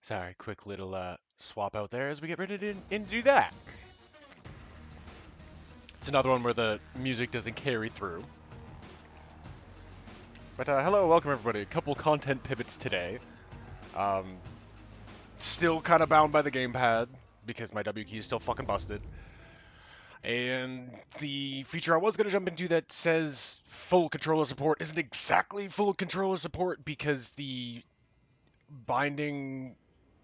Sorry, quick little swap out there as we get ready to do that. It's another one where the music doesn't carry through. But hello, welcome everybody. A couple content pivots today. Still kind of bound by the gamepad because my W key is still fucking busted. And the feature I was going to jump into that says full controller support isn't exactly full controller support because the binding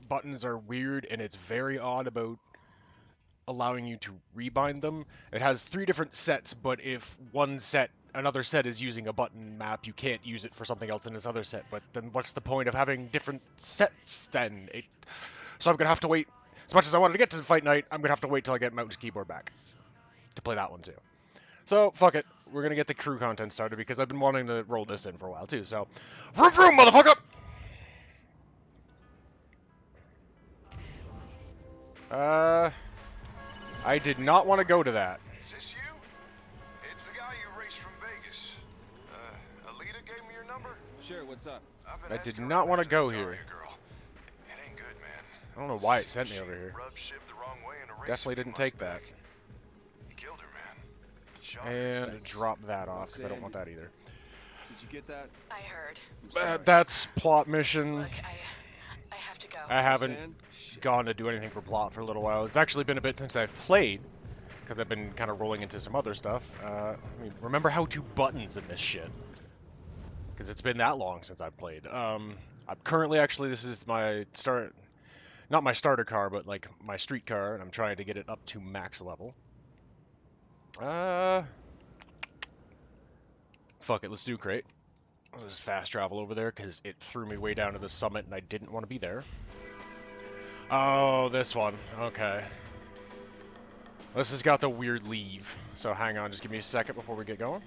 buttons are weird and it's very odd about allowing you to rebind them. It has 3 different sets, but if another set is using a button map, you can't use it for something else in this other set. But then what's the point of having different sets then? So I'm going to have to wait. As much as I wanted to get to the fight night, I'm going to have to wait till I get mouse keyboard back to play that one too. So, fuck it. We're going to get the crew content started because I've been wanting to roll this in for a while too. So, vroom vroom, motherfucker! I did not want to go to that. Is this you? It's the guy you raced from Vegas. Alita gave me your number? Sure, what's up? I did not want to go here. Girl. It ain't good, man. I don't know why it sent me over here. Rubbed ship the wrong way in a race Definitely didn't take that. He killed her, man. Shot her. And drop that off because I don't want that either. Did you get that? I heard. That's plot mission. Look, I have to go. I haven't gone to do anything for plot for a little while. It's actually been a bit since I've played, because I've been kind of rolling into some other stuff. I mean, remember how to buttons in this shit, because it's been that long since I've played. I'm currently, actually, this is my not my starter car, but like my street car, and I'm trying to get it up to max level. Fuck it, let's do crate. I'll just fast travel over there because it threw me way down to the summit and I didn't want to be there. Oh, this one. Okay. This has got the weird leave. So hang on, just give me a second before we get going.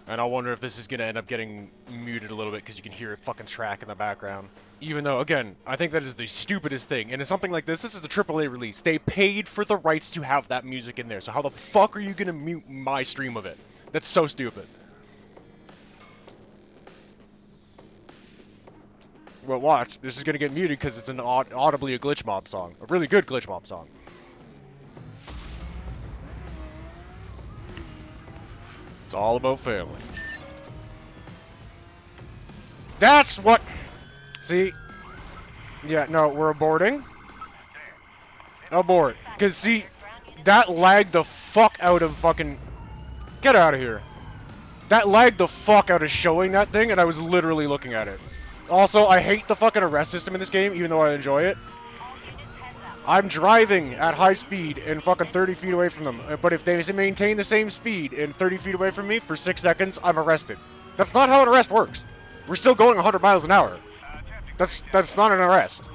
And I'll wonder if this is going to end up getting muted a little bit because you can hear a fucking track in the background. Even though, again, I think that is the stupidest thing. And in something like this is a AAA release. They paid for the rights to have that music in there. So how the fuck are you going to mute my stream of it? That's so stupid. Well, watch. This is going to get muted because it's audibly a glitch mob song. A really good glitch mob song. It's all about family. That's what... See? Yeah, no, we're aborting. Abort. Because, see, that lagged the fuck out of fucking... Get out of here. That lagged the fuck out of showing that thing, and I was literally looking at it. Also, I hate the fucking arrest system in this game, even though I enjoy it. I'm driving at high speed and fucking 30 feet away from them, but if they maintain the same speed and 30 feet away from me for 6 seconds, I'm arrested. That's not how an arrest works. We're still going 100 miles an hour. That's not an arrest.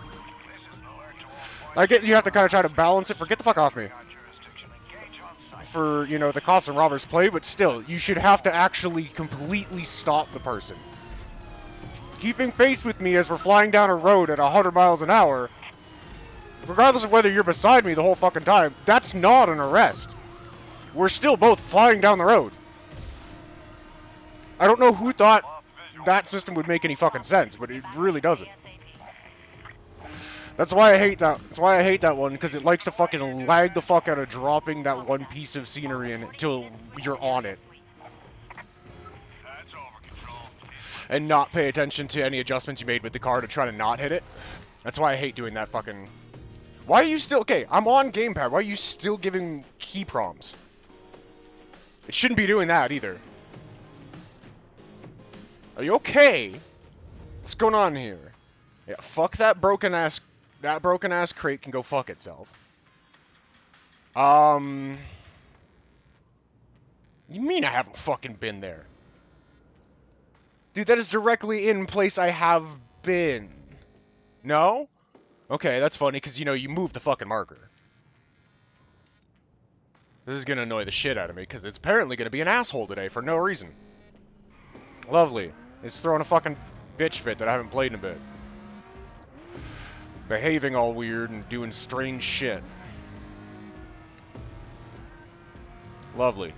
I get you have to kind of try to balance it. Get the fuck off me. For, you know, the cops and robbers play, but still, you should have to actually completely stop the person. Keeping pace with me as we're flying down a road at 100 miles an hour, regardless of whether you're beside me the whole fucking time, that's not an arrest. We're still both flying down the road. I don't know who thought that system would make any fucking sense, but it really doesn't. That's why I hate that. That's why I hate that one, because it likes to fucking lag the fuck out of dropping that one piece of scenery in until you're on it. And not pay attention to any adjustments you made with the car to try to not hit it. That's why I hate doing that fucking... Why are you still... Okay, I'm on gamepad. Why are you still giving key prompts? It shouldn't be doing that either. Are you okay? What's going on here? Yeah, fuck that broken ass... That broken ass crate can go fuck itself. You mean I haven't fucking been there? Dude, that is directly in place I have been. No? Okay, that's funny, because, you know, you moved the fucking marker. This is going to annoy the shit out of me, because it's apparently going to be an asshole today for no reason. Lovely. It's throwing a fucking bitch fit that I haven't played in a bit. Behaving all weird and doing strange shit. Lovely.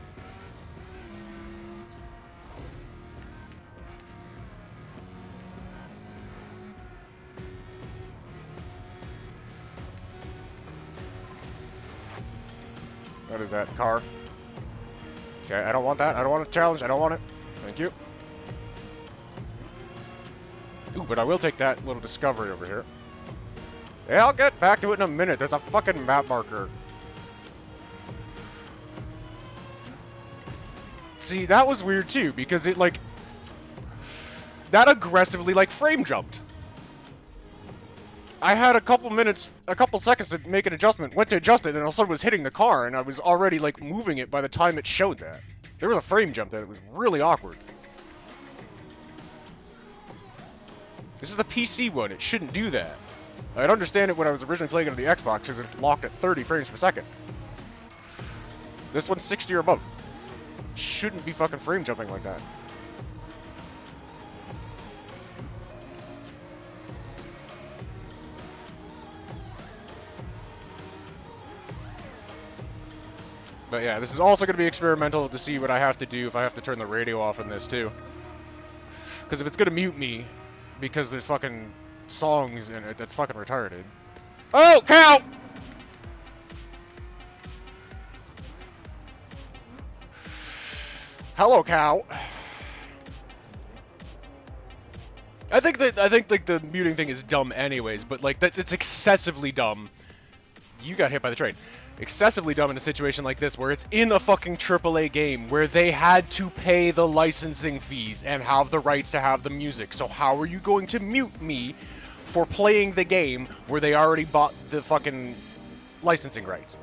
What is that? Car. Okay, I don't want that. I don't want a challenge. I don't want it. Thank you. Ooh, but I will take that little discovery over here. Yeah, I'll get back to it in a minute. There's a fucking map marker. See, that was weird too, because it, like... That aggressively, like, frame jumped. I had a couple seconds to make an adjustment, went to adjust it, and all of a sudden was hitting the car, and I was already, like, moving it by the time it showed that. There was a frame jump that it was really awkward. This is the PC one, it shouldn't do that. I'd understand it when I was originally playing it on the Xbox, because it's locked at 30 frames per second. This one's 60 or above. Shouldn't be fucking frame jumping like that. But yeah, this is also going to be experimental to see what I have to do if I have to turn the radio off in this too. Because if it's going to mute me because there's fucking songs in it, that's fucking retarded. Oh, cow! Hello, cow. I think like the muting thing is dumb anyways, but like it's excessively dumb. You got hit by the train. Excessively dumb in a situation like this where it's in a fucking AAA game where they had to pay the licensing fees and have the rights to have the music. So how are you going to mute me for playing the game where they already bought the fucking licensing rights?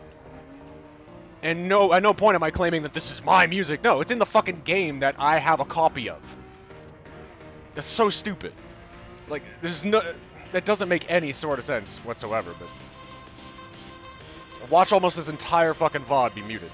And no, at no point am I claiming that this is my music. No, it's in the fucking game that I have a copy of. That's so stupid. Like, there's no... That doesn't make any sort of sense whatsoever, but... Watch almost this entire fucking VOD be muted.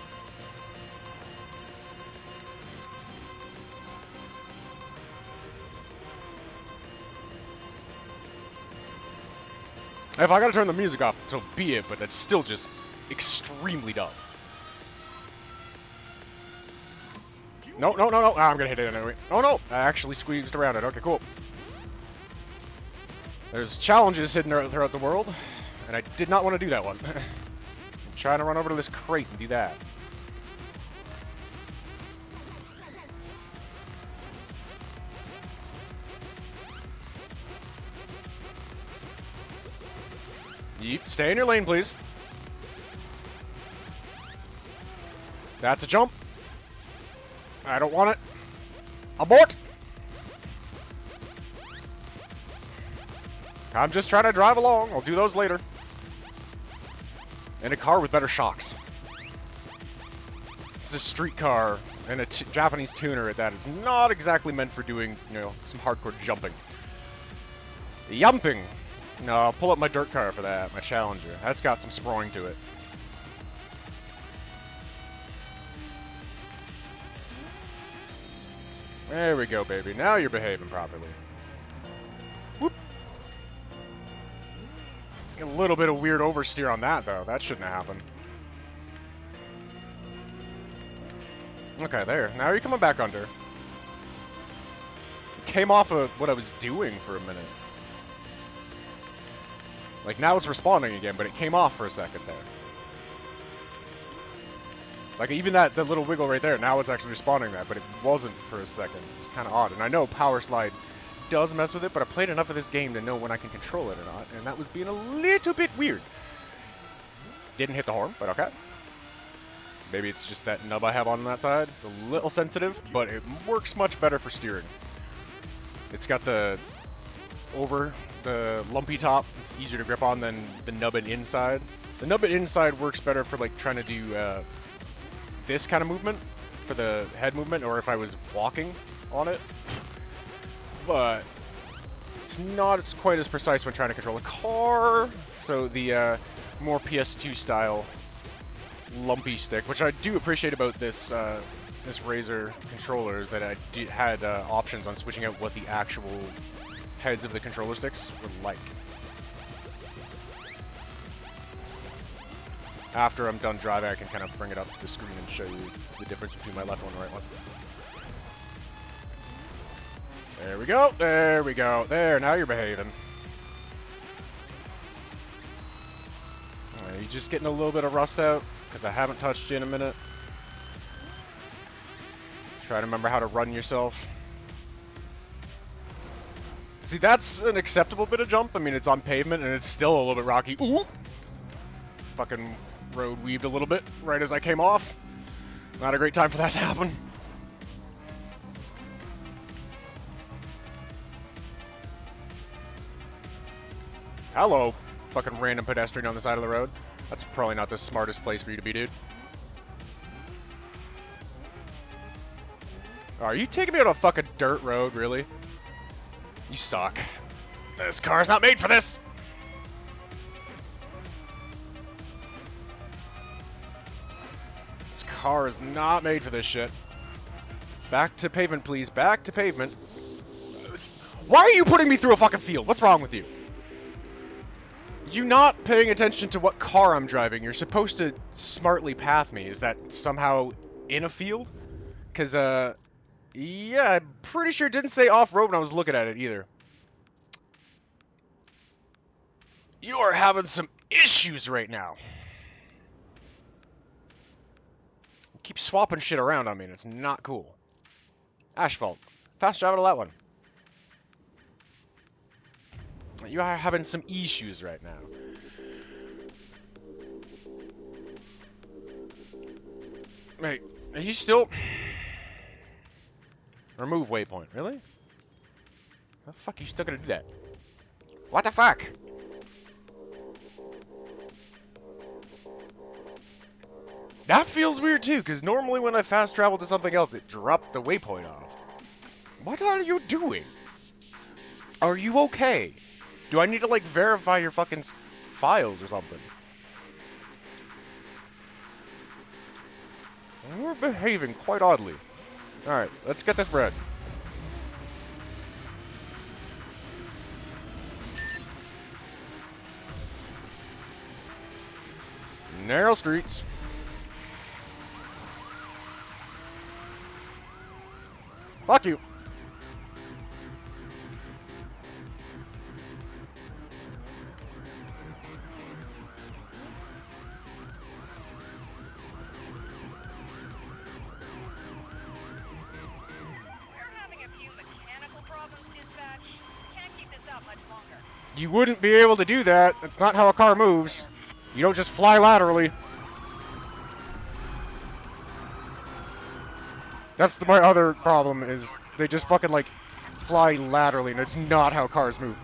If I gotta turn the music off, so be it, but that's still just extremely dumb. No, no, no, no. Ah, I'm gonna hit it anyway. Oh no! I actually squeezed around it. Okay, cool. There's challenges hidden throughout the world, and I did not want to do that one. I'm trying to run over to this crate and do that. Yeep, stay in your lane, please. That's a jump. I don't want it. Abort! I'm just trying to drive along. I'll do those later. In a car with better shocks. This is a street car and a Japanese tuner at that is not exactly meant for doing, you know, some hardcore jumping. Yumping! No, I'll pull up my dirt car for that, my Challenger. That's got some sprawling to it. There we go, baby. Now you're behaving properly. Whoop! A little bit of weird oversteer on that, though. That shouldn't have happened. Okay, there. Now you're coming back under. Came off of what I was doing for a minute. Like, now it's responding again, but it came off for a second there. Like, even that little wiggle right there, now it's actually responding that, but it wasn't for a second. It's kind of odd. And I know Power Slide does mess with it, but I played enough of this game to know when I can control it or not, and that was being a little bit weird. Didn't hit the horn, but okay. Maybe it's just that nub I have on that side. It's a little sensitive, but it works much better for steering. It's got the lumpy top. It's easier to grip on than the nubbin inside. The nubbin inside works better for like trying to do this kind of movement, for the head movement, or if I was walking on it. But it's not quite as precise when trying to control a car. So the more PS2 style lumpy stick, which I do appreciate about this this Razer controller, is that I had options on switching out what the actual heads of the controller sticks were like. After I'm done driving, I can kind of bring it up to the screen and show you the difference between my left one and right one. There we go, there we go. There, now you're behaving. You're just getting a little bit of rust out. because I haven't touched you in a minute. Try to remember how to run yourself. See, that's an acceptable bit of jump. I mean, it's on pavement, and it's still a little bit rocky. Ooh! Fucking road weaved a little bit right as I came off. Not a great time for that to happen. Hello, fucking random pedestrian on the side of the road. That's probably not the smartest place for you to be, dude. Oh, are you taking me on a fucking dirt road, really? You suck. This car's not made for this! This car is not made for this shit. Back to pavement, please. Back to pavement. Why are you putting me through a fucking field? What's wrong with you? You not paying attention to what car I'm driving. You're supposed to smartly path me. Is that somehow in a field? Because, yeah, I'm pretty sure it didn't say off-road when I was looking at it either. You are having some issues right now. Keep swapping shit around on me, and it's not cool. Asphalt. Fast travel to that one. You are having some issues right now. Wait, are you still... Remove waypoint, really? How the fuck are you still gonna do that? What the fuck? That feels weird too, because normally when I fast travel to something else, it dropped the waypoint off. What are you doing? Are you okay? Do I need to, like, verify your fucking files or something? You're behaving quite oddly. Alright, let's get this bread. Narrow streets. Fuck you. You wouldn't be able to do that. That's not how a car moves. You don't just fly laterally. That's my other problem, is they just fucking, like, fly laterally, and it's not how cars move.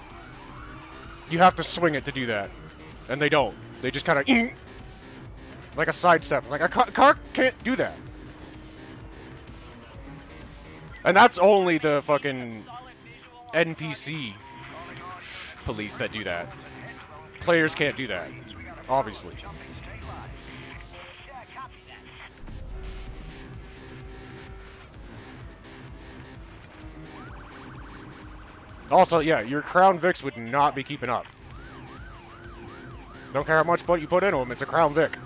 You have to swing it to do that. And they don't. They just kind of... like a sidestep. Like, a car can't do that. And that's only the fucking NPC police that do that. Players can't do that, obviously. Also, yeah, your Crown Vics would not be keeping up. Don't care how much butt you put into them, it's a Crown Vic.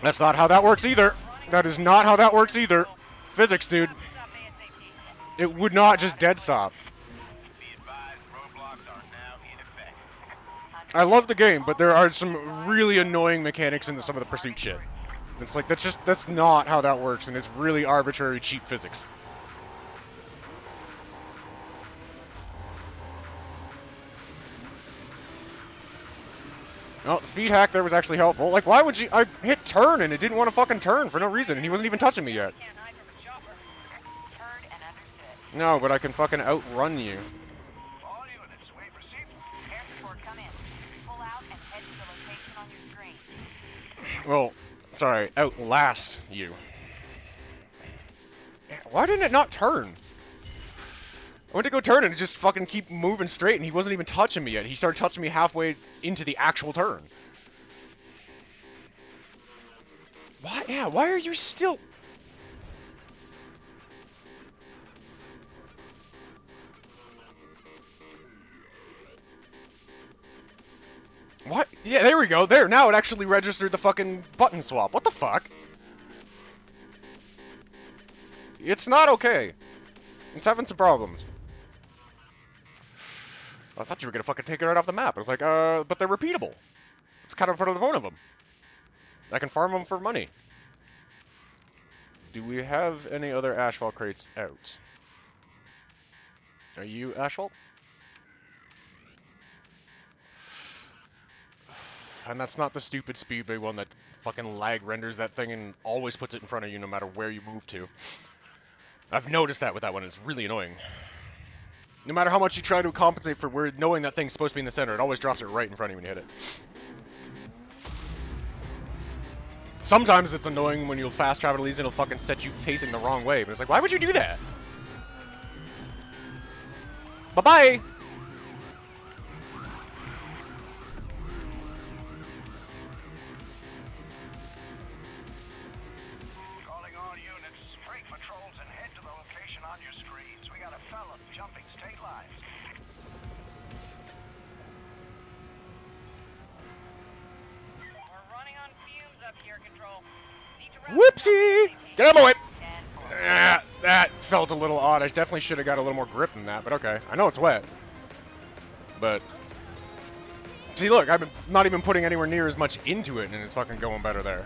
That's not how that works either. That is not how that works either. Physics, dude. It would not just dead stop. I love the game, but there are some really annoying mechanics in some of the pursuit shit. It's like, that's not how that works, and it's really arbitrary, cheap physics. Oh, the speed hack there was actually helpful. Like, why would you... I hit turn, and it didn't want to fucking turn for no reason, and he wasn't even touching me yet. No, but I can fucking outrun you. Well, sorry, outlast you. Why didn't it not turn? I went to go turn and it just fucking keep moving straight, and he wasn't even touching me yet. He started touching me halfway into the actual turn. Why? Yeah, why are you still... What? Yeah, there we go. There, now it actually registered the fucking button swap. What the fuck? It's not okay. It's having some problems. I thought you were gonna fucking take it right off the map. I was like, but they're repeatable. It's kind of part of the point of them. I can farm them for money. Do we have any other asphalt crates out? Are you asphalt? And that's not the stupid speedway one that fucking lag renders that thing and always puts it in front of you no matter where you move to. I've noticed that with that one. It's really annoying. No matter how much you try to compensate for where knowing that thing's supposed to be in the center, it always drops it right in front of you when you hit it. Sometimes it's annoying when you'll fast travel to these and it'll fucking set you facing the wrong way, but it's like, why would you do that? Bye-bye! Calling all units, break patrols and head to the location on your screens. We got a fella jumping state lines. We're running on fumes up here, Control. Need to route Whoopsie! Get out of my way! 10-4. Ah, that felt a little odd. I definitely should have got a little more grip than that, but okay. I know it's wet. But... See, look, I'm not even putting anywhere near as much into it, and it's fucking going better there.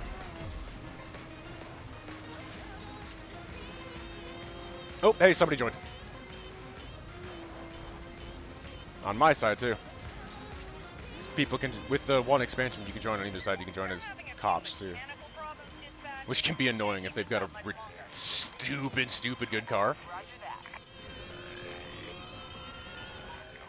Oh, hey, somebody joined. On my side, too. People can, with the one expansion, you can join on either side. You can join as cops, too. Mechanical problems, dispatch. Which can be annoying if they've got a stupid good car. Roger that.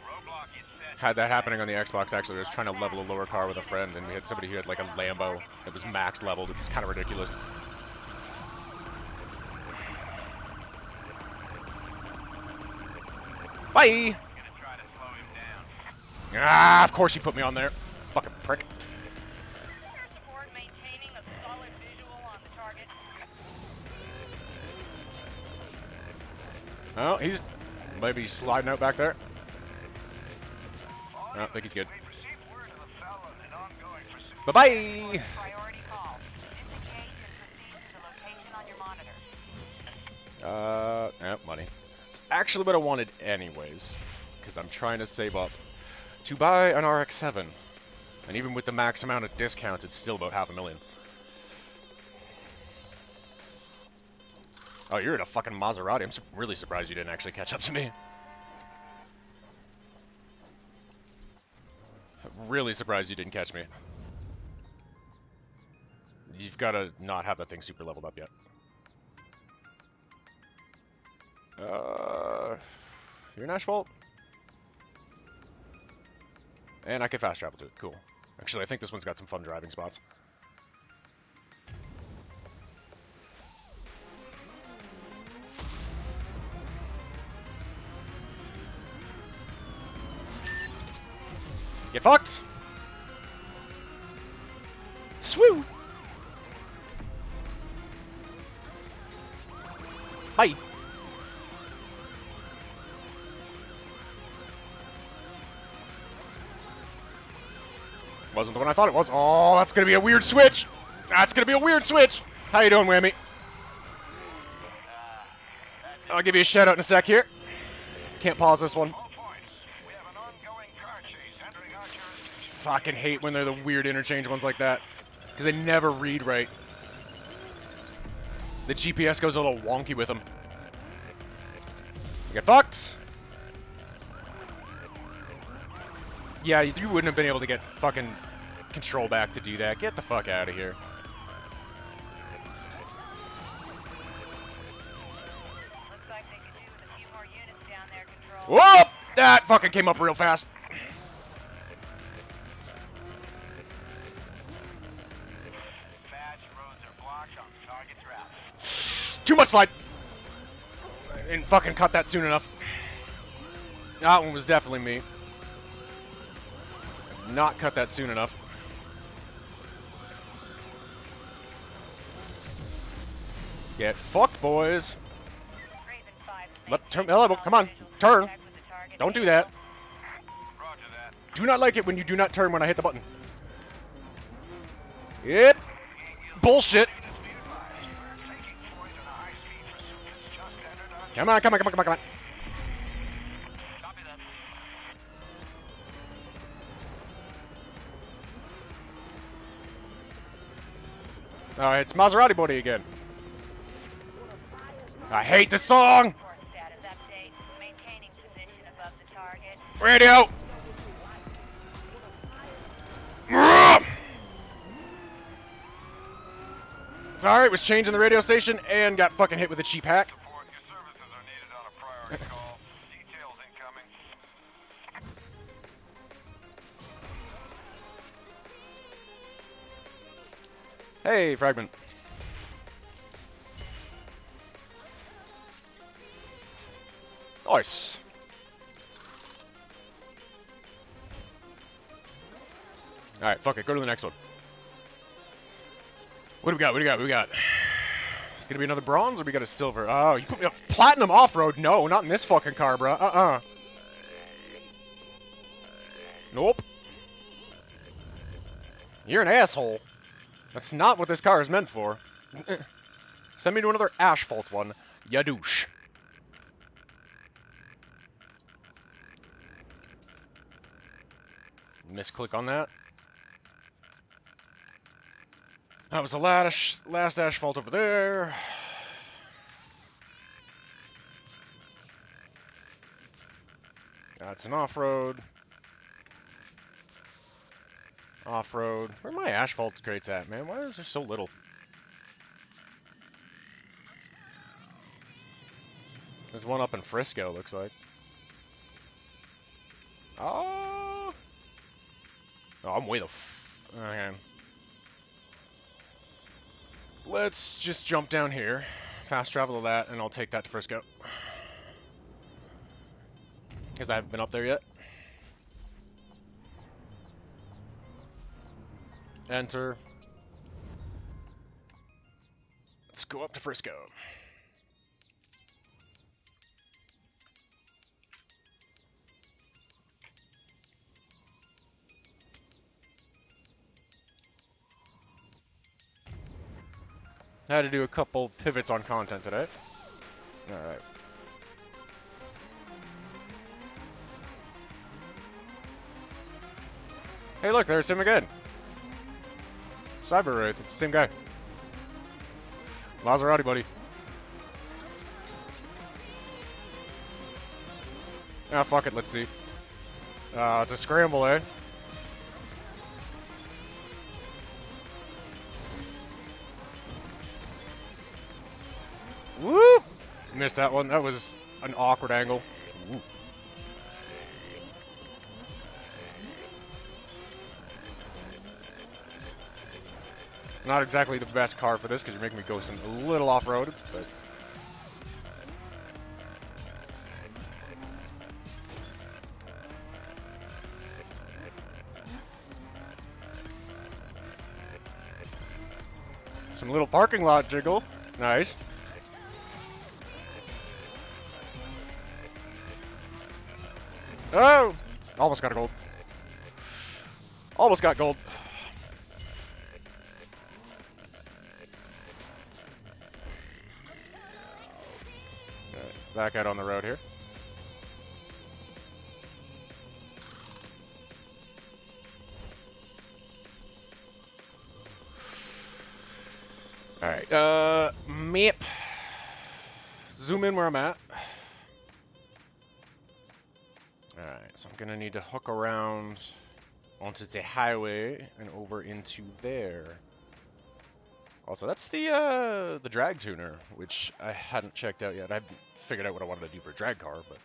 Roadblock is set. Had that happening on the Xbox, actually. I was trying to level a lower car with a friend, and we had somebody who had, like, a Lambo that was max leveled, which was kind of ridiculous. Bye! Gonna try to slow him down. Ah, of course you put me on there. Fucking prick. Air support maintaining a solid visual on the target. Oh, he's maybe sliding out back there. I don't think he's good. We've received word of the fella and ongoing pursuit. Bye-bye! Priority call. Disengage and proceed to the location on your monitor. Money. It's actually what I wanted anyways, because I'm trying to save up to buy an RX-7. And even with the max amount of discounts, it's still about $500,000. Oh, you're in a fucking Maserati. I'm really surprised you didn't actually catch up to me. I'm really surprised you didn't catch me. You've got to not have that thing super leveled up yet. You're an asphalt? And I can fast travel to it. Cool. Actually, I think this one's got some fun driving spots. Get fucked! Swoo! Bye! Wasn't the one I thought it was. Oh, that's gonna be a weird switch! That's gonna be a weird switch! How you doing, Whammy? I'll give you a shout out in a sec here. Can't pause this one. All points. We have an ongoing car chase entering our jurisdiction. Fucking hate when they're the weird interchange ones like that. Because they never read right. The GPS goes a little wonky with them. You get fucked! Yeah, you wouldn't have been able to get fucking control back to do that. Get the fuck out of here. Looks like they could do with a few more units down there, Control. Whoop! That fucking came up real fast. Badge roads are blocked on target's route. Too much slide. I didn't fucking cut that soon enough. That one was definitely me. Not cut that soon enough. Get fucked, boys. Raven 5 is Let turn. maintaining Hello, come on, solid turn. contact with the target. Don't do that. Roger that. Do not like it when you do not turn when I hit the button. Yep. Bullshit. Taking point on a high-speed pursuit has just entered our Come on, come on, come on, come on, come on. Copy that. It's Maserati Body again. I hate this song! Report status update. Maintaining position above the target. Radio! Sorry, was changing the radio station and got fucking hit with a cheap hack. Report your services are needed on a priority call. Details incoming. Hey, Fragment. Nice. Alright, fuck it, go to the next one. What do we got? What do we got? What do we got? It's gonna be another bronze or we got a silver? Oh, you put me on platinum off-road? No, not in this fucking car, bro. Nope. You're an asshole. That's not what this car is meant for. Send me to another asphalt one, ya douche. Misclick on that. That was the last asphalt over there. That's an off-road. Off-road. Where are my asphalt crates at, man? Why is there so little? There's one up in Frisco, looks like. Oh, I'm way the okay. Let's just jump down here. Fast travel to that, and I'll take that to Frisco. Because I haven't been up there yet. Enter. Let's go up to Frisco. I had to do a couple pivots on content today. Alright. Hey look, there's him again. Cyber Wraith, it's the same guy. Maserati buddy. Ah, fuck it, let's see. It's a scramble, eh? Woo! Missed that one. That was an awkward angle. Ooh. Not exactly the best car for this because you're making me go a little off-road, but some little parking lot jiggle. Nice. Oh! Almost got a gold. Almost got gold. Right, back out on the road here. Alright, map. Zoom in where I'm at. Alright, so I'm gonna need to hook around onto the highway and over into there. Also, that's the drag tuner, which I hadn't checked out yet. I haven't figured out what I wanted to do for a drag car, but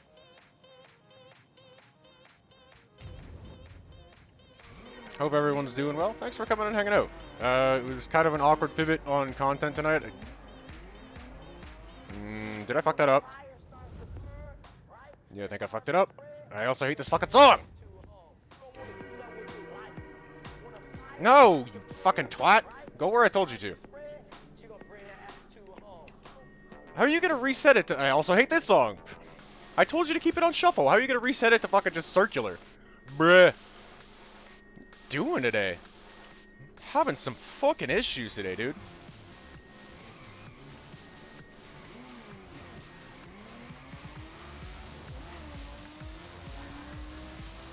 hope everyone's doing well. Thanks for coming and hanging out. It was kind of an awkward pivot on content tonight. Did I fuck that up? Yeah, I think I fucked it up. I also hate this fucking song! No, you fucking twat! Go where I told you to. How are you gonna reset it to— I also hate this song! I told you to keep it on shuffle. How are you gonna reset it to fucking just circular? Bruh. Doing today? Having some fucking issues today, dude.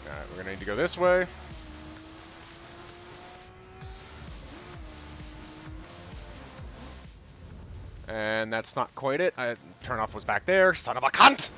Alright, we're gonna need to go this way. And that's not quite it. Turnoff was back there. Son of a cunt!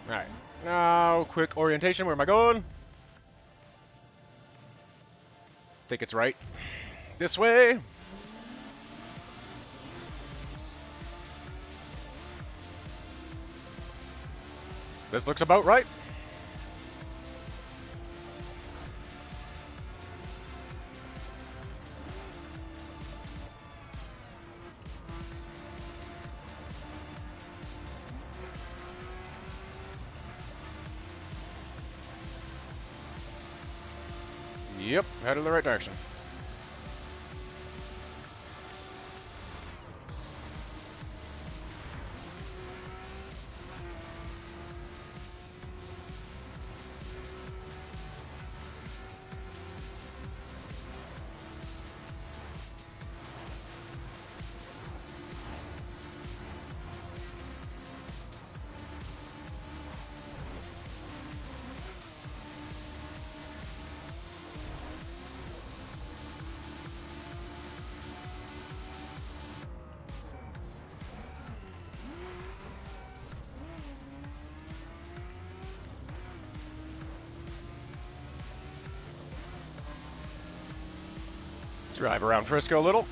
Alright. Now, quick orientation. Where am I going? Think it's right. This way. This looks about right. Yep, headed in the right direction. Let's drive around Frisco a little.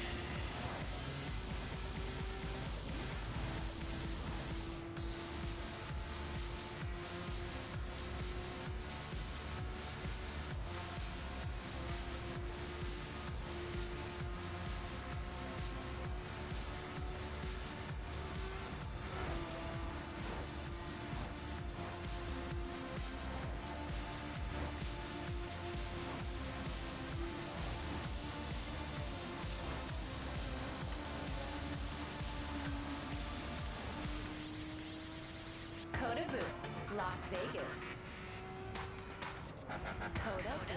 Las Vegas. Kodabu.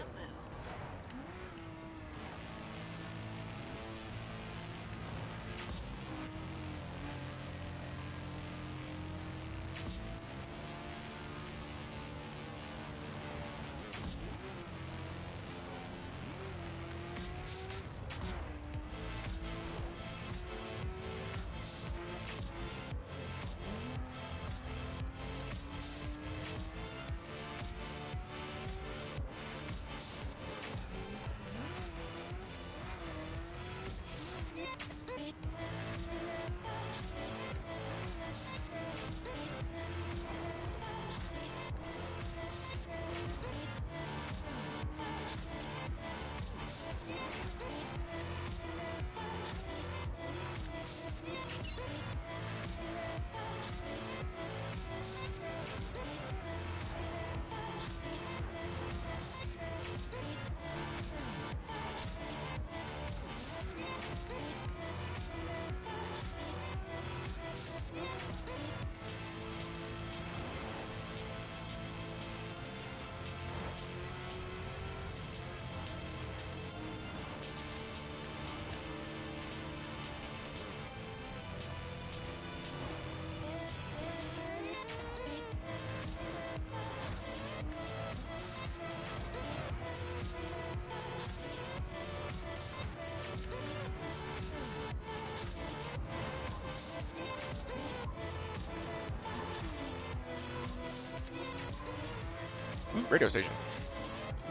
Ooh, radio station.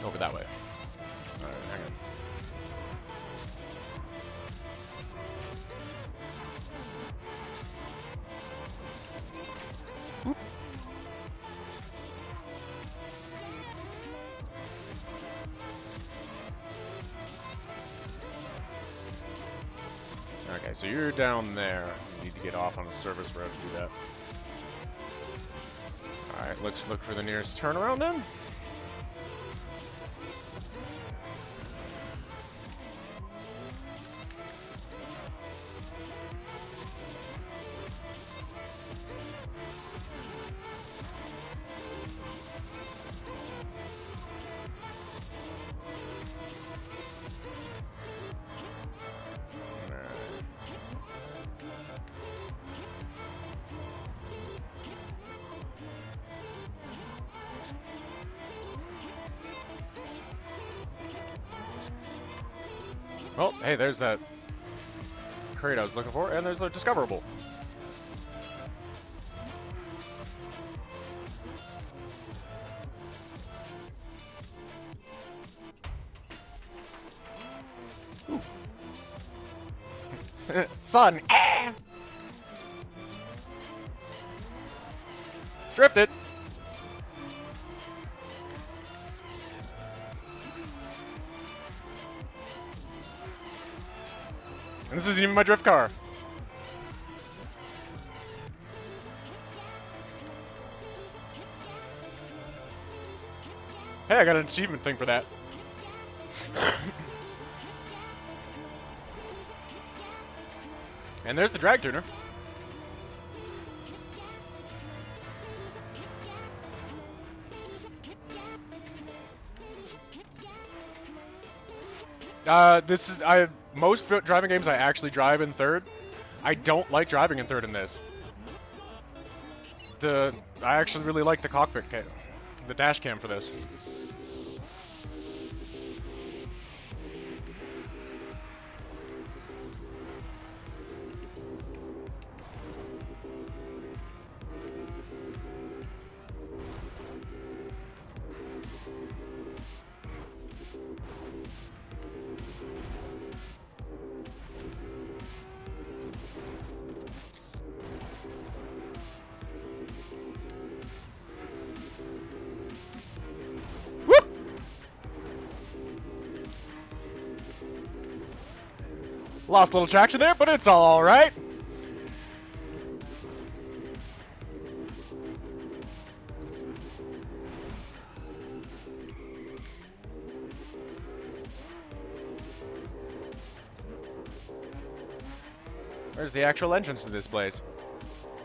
Over that way. Alright, hang on. Oop. Okay, so you're down there. You need to get off on a service road to do that. Alright, let's look for the nearest turnaround then. Well, hey, there's that crate I was looking for, and there's a discoverable. Son! Ah! Drifted! And this isn't even my drift car. Hey, I got an achievement thing for that. And there's the drag tuner. This is most driving games I actually drive in third. I don't like driving in third in this. I actually really like the cockpit the dash cam for this. Lost a little traction there, but it's all right. Where's the actual entrance to this place?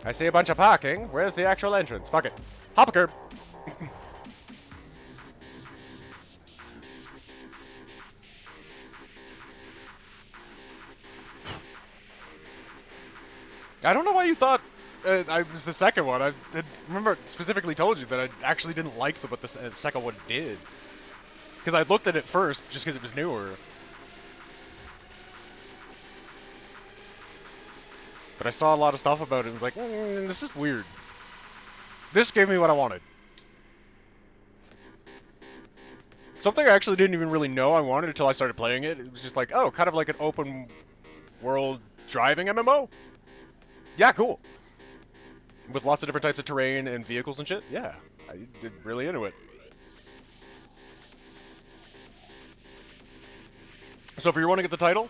I see a bunch of parking. Where's the actual entrance? Fuck it. Hop a curb. I don't know why you thought I was the second one. I remember specifically told you that I actually didn't like what the second one did. Because I looked at it first just because it was newer. But I saw a lot of stuff about it and was like, this is weird. This gave me what I wanted. Something I actually didn't even really know I wanted until I started playing it. It was just like, oh, kind of like an open world driving MMO? Yeah, cool. With lots of different types of terrain and vehicles and shit? Yeah, I did really into it. So if you want to get the title,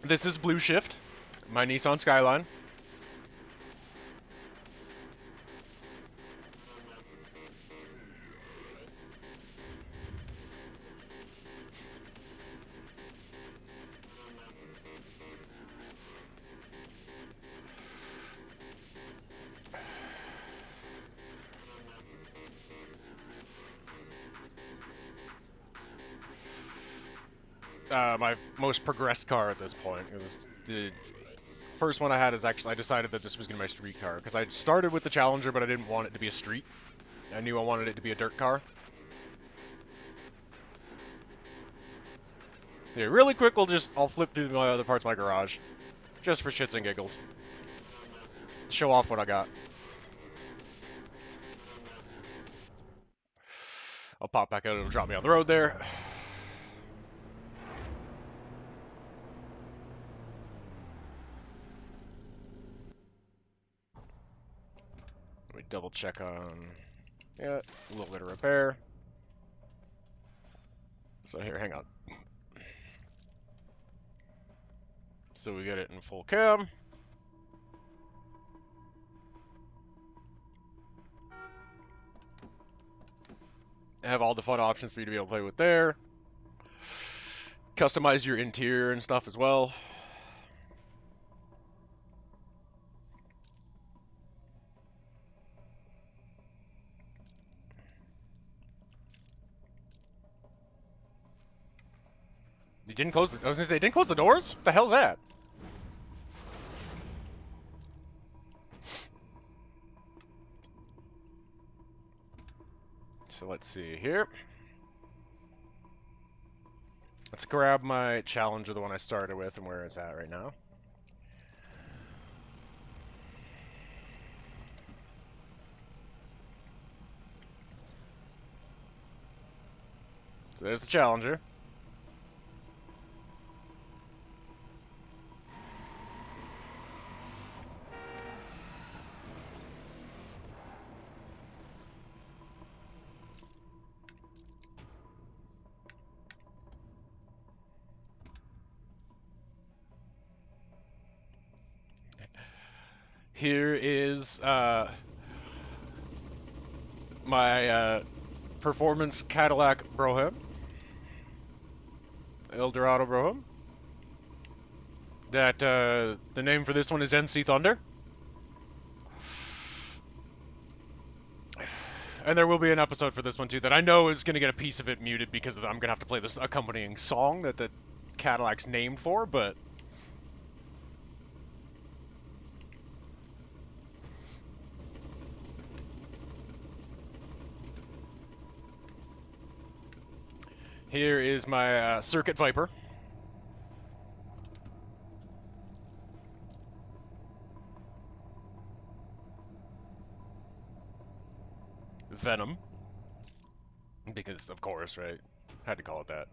this is Blue Shift, my Nissan Skyline. My most progressed car at this point. It was the first one I had is actually, I decided that this was going to be my street car. Because I started with the Challenger, but I didn't want it to be a street. I knew I wanted it to be a dirt car. Yeah, really quick, I'll flip through my other parts of my garage. Just for shits and giggles. Show off what I got. I'll pop back out, it'll drop me on the road there. Let me double check on, yeah, a little bit of repair. So here, hang on. So we get it in full cam. Have all the fun options for you to be able to play with there. Customize your interior and stuff as well. You didn't close I was gonna say, didn't close the doors? What the hell's that? So let's see here. Let's grab my Challenger, the one I started with, and where it's at right now. So there's the Challenger. Here is my performance Cadillac Brougham. Eldorado Brougham. That the name for this one is MC Thunder. And there will be an episode for this one too that I know is going to get a piece of it muted because I'm going to have to play this accompanying song that the Cadillac's named for, but here is my Circuit Viper. Venom. Because, of course, right? Had to call it that.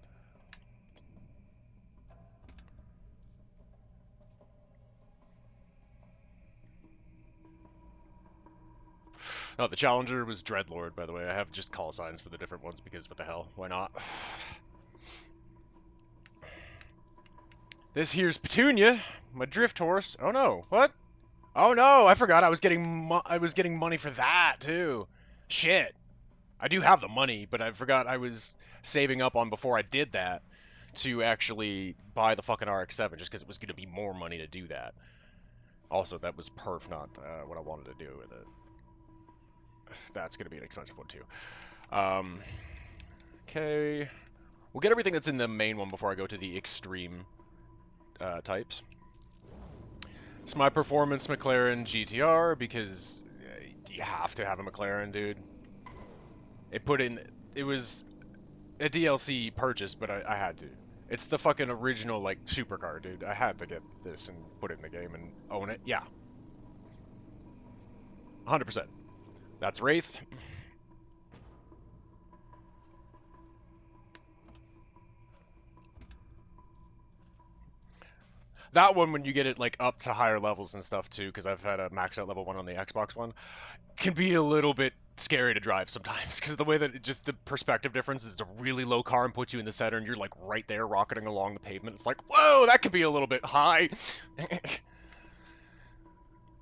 Oh, the Challenger was Dreadlord, by the way. I have just call signs for the different ones because what the hell? Why not? This here's Petunia, my drift horse. Oh no, what? Oh no, I forgot I was getting money for that too. Shit. I do have the money, but I forgot I was saving up on before I did that to actually buy the fucking RX-7 just because it was going to be more money to do that. Also, that was perf, not what I wanted to do with it. That's going to be an expensive one too. Okay. We'll get everything that's in the main one before I go to the extreme types. It's my performance McLaren GTR because you have to have a McLaren, dude. It was a DLC purchase, but I had to. It's the fucking original, like, supercar, dude. I had to get this and put it in the game and own it. Yeah. 100%. That's Wraith. That one, when you get it, like, up to higher levels and stuff, too, because I've had a max out level 1 on the Xbox One, can be a little bit scary to drive sometimes, because the way that the perspective difference is a really low car and puts you in the center, and you're, like, right there rocketing along the pavement. It's like, whoa, that could be a little bit high.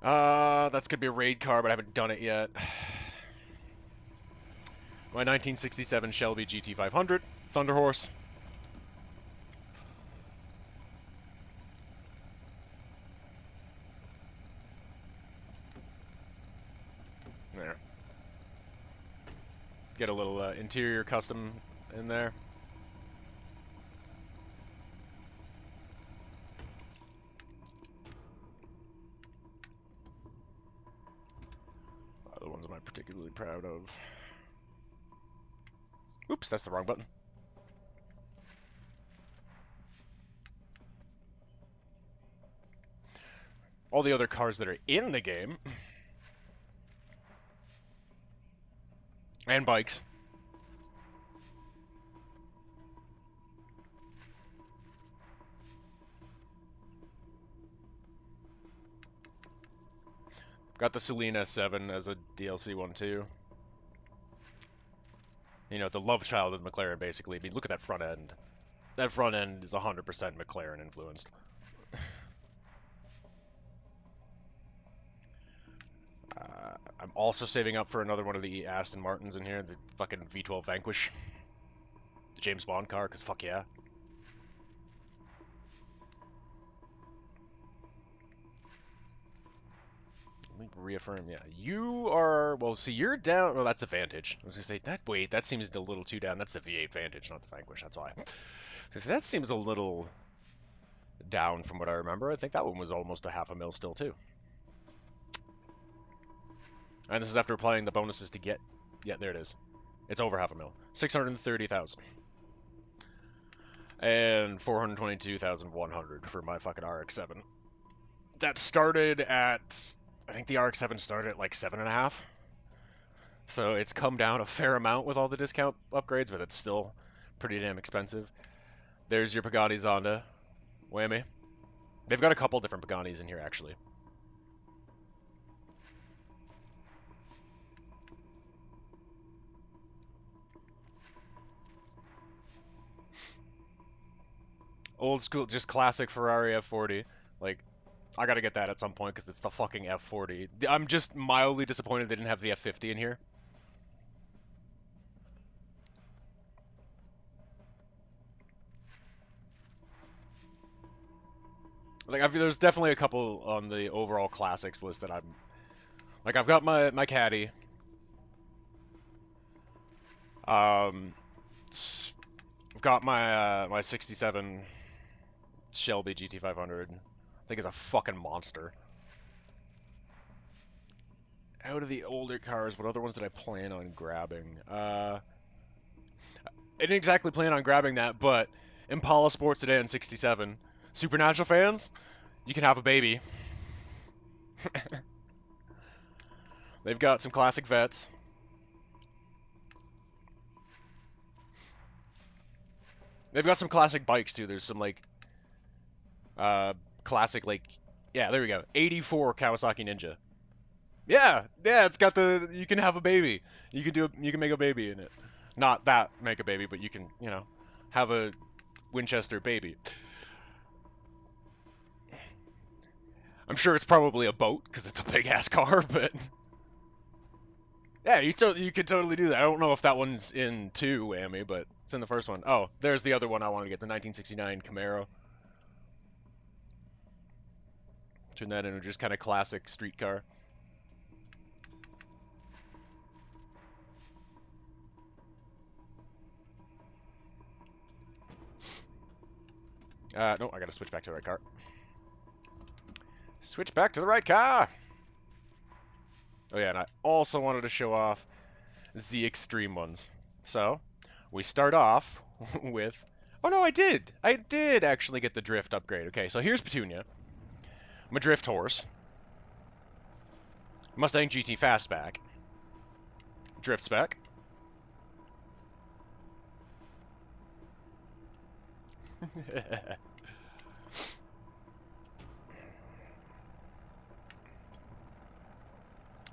That's gonna be a raid car, but I haven't done it yet. My 1967 Shelby GT500, Thunder Horse. There. Get a little interior custom in there. The ones I'm not particularly proud of. Oops, that's the wrong button. All the other cars that are in the game. And bikes. Got the Celine S7 as a DLC one too. You know, the love child of McLaren, basically. I mean, look at that front end. That front end is 100% McLaren influenced. I'm also saving up for another one of the Aston Martins in here, the fucking V12 Vanquish. The James Bond car, because fuck yeah. Let me reaffirm, yeah. You are, well, see, you're down, well, that's the Vantage. I was going to say, wait, that seems a little too down. That's the V8 Vantage, not the Vanquish, that's why. So that seems a little down from what I remember. I think that one was almost a $500,000 still, too. And this is after applying the bonuses to get, yeah, there it is. It's over $500,000. 630,000. and 422,100 for my fucking RX-7. That started at, I think the RX-7 started at like 7.5. So it's come down a fair amount with all the discount upgrades, but it's still pretty damn expensive. There's your Pagani Zonda. Whammy. They've got a couple different Paganis in here, actually. Old school, just classic Ferrari F40. Like, I gotta get that at some point because it's the fucking F40. I'm just mildly disappointed they didn't have the F50 in here. Like, there's definitely a couple on the overall classics list that I'm... Like, I've got my Caddy. I've got my 67 Shelby GT500. I think it's a fucking monster. Out of the older cars, what other ones did I plan on grabbing? I didn't exactly plan on grabbing that, but Impala Sports Sedan 67. Supernatural fans, you can have a baby. They've got some classic vets. They've got some classic bikes too. There's some like classic like, yeah, there we go. 84 Kawasaki Ninja. Yeah, it's got the, you can have a baby. You can make a baby in it. Not that make a baby, but you can, you know, have a Winchester baby. I'm sure it's probably a boat because it's a big ass car, but yeah, you could totally do that. I don't know if that one's in 2, Whammy, but it's in the first one. Oh, there's the other one I wanted to get, the 1969 Camaro. Turn that into just kind of classic street car. No, I gotta switch back to the right car. Switch back to the right car! Oh yeah, and I also wanted to show off the extreme ones. So, we start off with... Oh no, I did! I did actually get the drift upgrade. Okay, so here's Petunia. My drift horse. Mustang GT Fastback. Drift spec.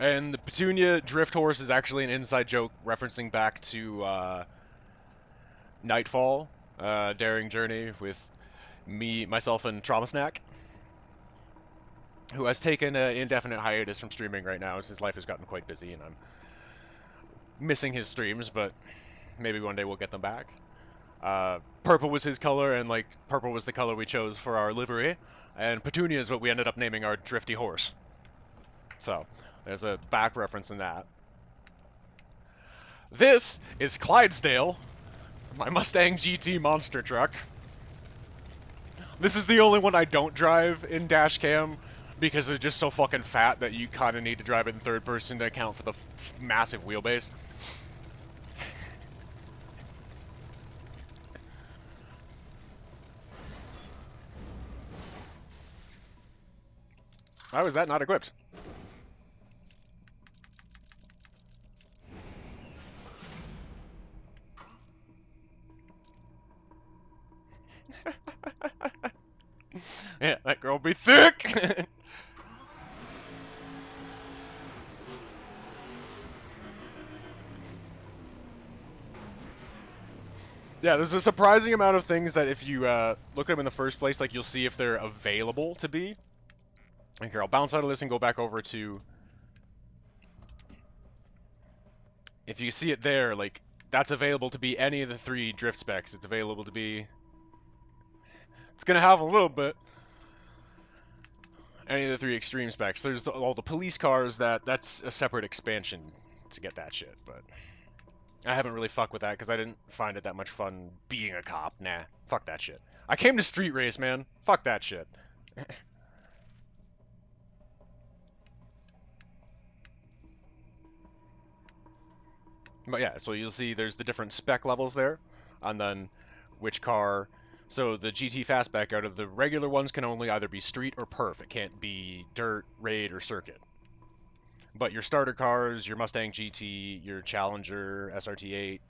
And the Petunia drift horse is actually an inside joke referencing back to Nightfall, Daring Journey with myself, and Trauma Snack, who has taken an indefinite hiatus from streaming right now as his life has gotten quite busy, and I'm missing his streams, but maybe one day we'll get them back. Purple was his color, and like purple was the color we chose for our livery, and Petunia is what we ended up naming our drifty horse. So, there's a back reference in that. This is Clydesdale, my Mustang GT monster truck. This is the only one I don't drive in dash cam because it's just so fucking fat that you kind of need to drive it in third person to account for the massive wheelbase. Why was that not equipped? Yeah, that girl be thick! Yeah, there's a surprising amount of things that if you look at them in the first place, like you'll see if they're available to be. And here, I'll bounce out of this and go back over to... If you see it there, like, that's available to be any of the 3 drift specs. It's available to be... It's gonna have a little bit. Any of the 3 extreme specs. There's all the police cars, that's a separate expansion to get that shit, but... I haven't really fucked with that because I didn't find it that much fun being a cop. Nah, fuck that shit. I came to street race, man. Fuck that shit. But yeah, so you'll see there's the different spec levels there, and then which car So the GT Fastback out of the regular ones can only either be street or perf. It can't be dirt, raid, or circuit. But your starter cars, your Mustang GT, your Challenger SRT8,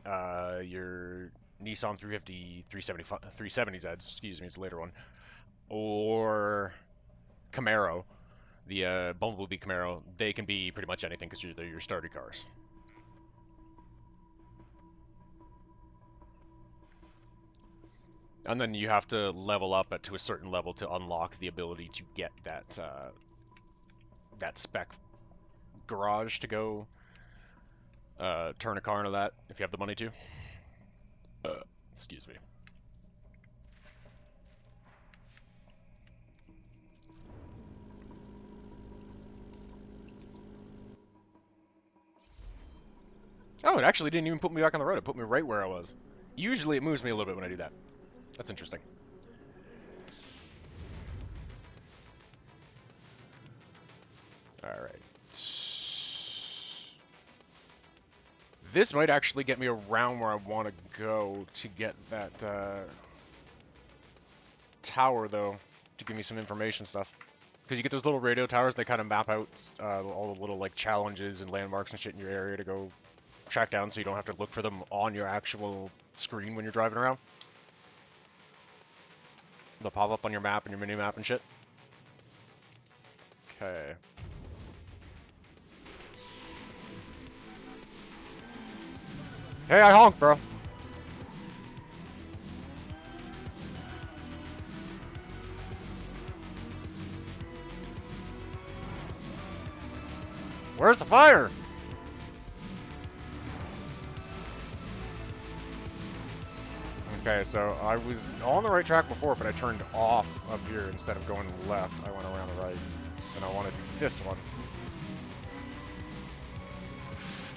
your Nissan 350, 370Z, excuse me, it's a later one, or Camaro, the Bumblebee Camaro, they can be pretty much anything because they're your starter cars. And then you have to level up to a certain level to unlock the ability to get that that spec garage to go turn a car into that if you have the money to. Excuse me. Oh, it actually didn't even put me back on the road. It put me right where I was. Usually it moves me a little bit when I do that. That's interesting. Alright. This might actually get me around where I want to go to get that tower, though, to give me some information stuff. Because you get those little radio towers, they kind of map out all the little like challenges and landmarks and shit in your area to go track down, so you don't have to look for them on your actual screen when you're driving around. They'll pop up on your map and your mini-map and shit. Okay. Hey, I honked, bro. Where's the fire? Okay, so I was on the right track before, but I turned off up here instead of going left. I went around the right, and I want to do this one.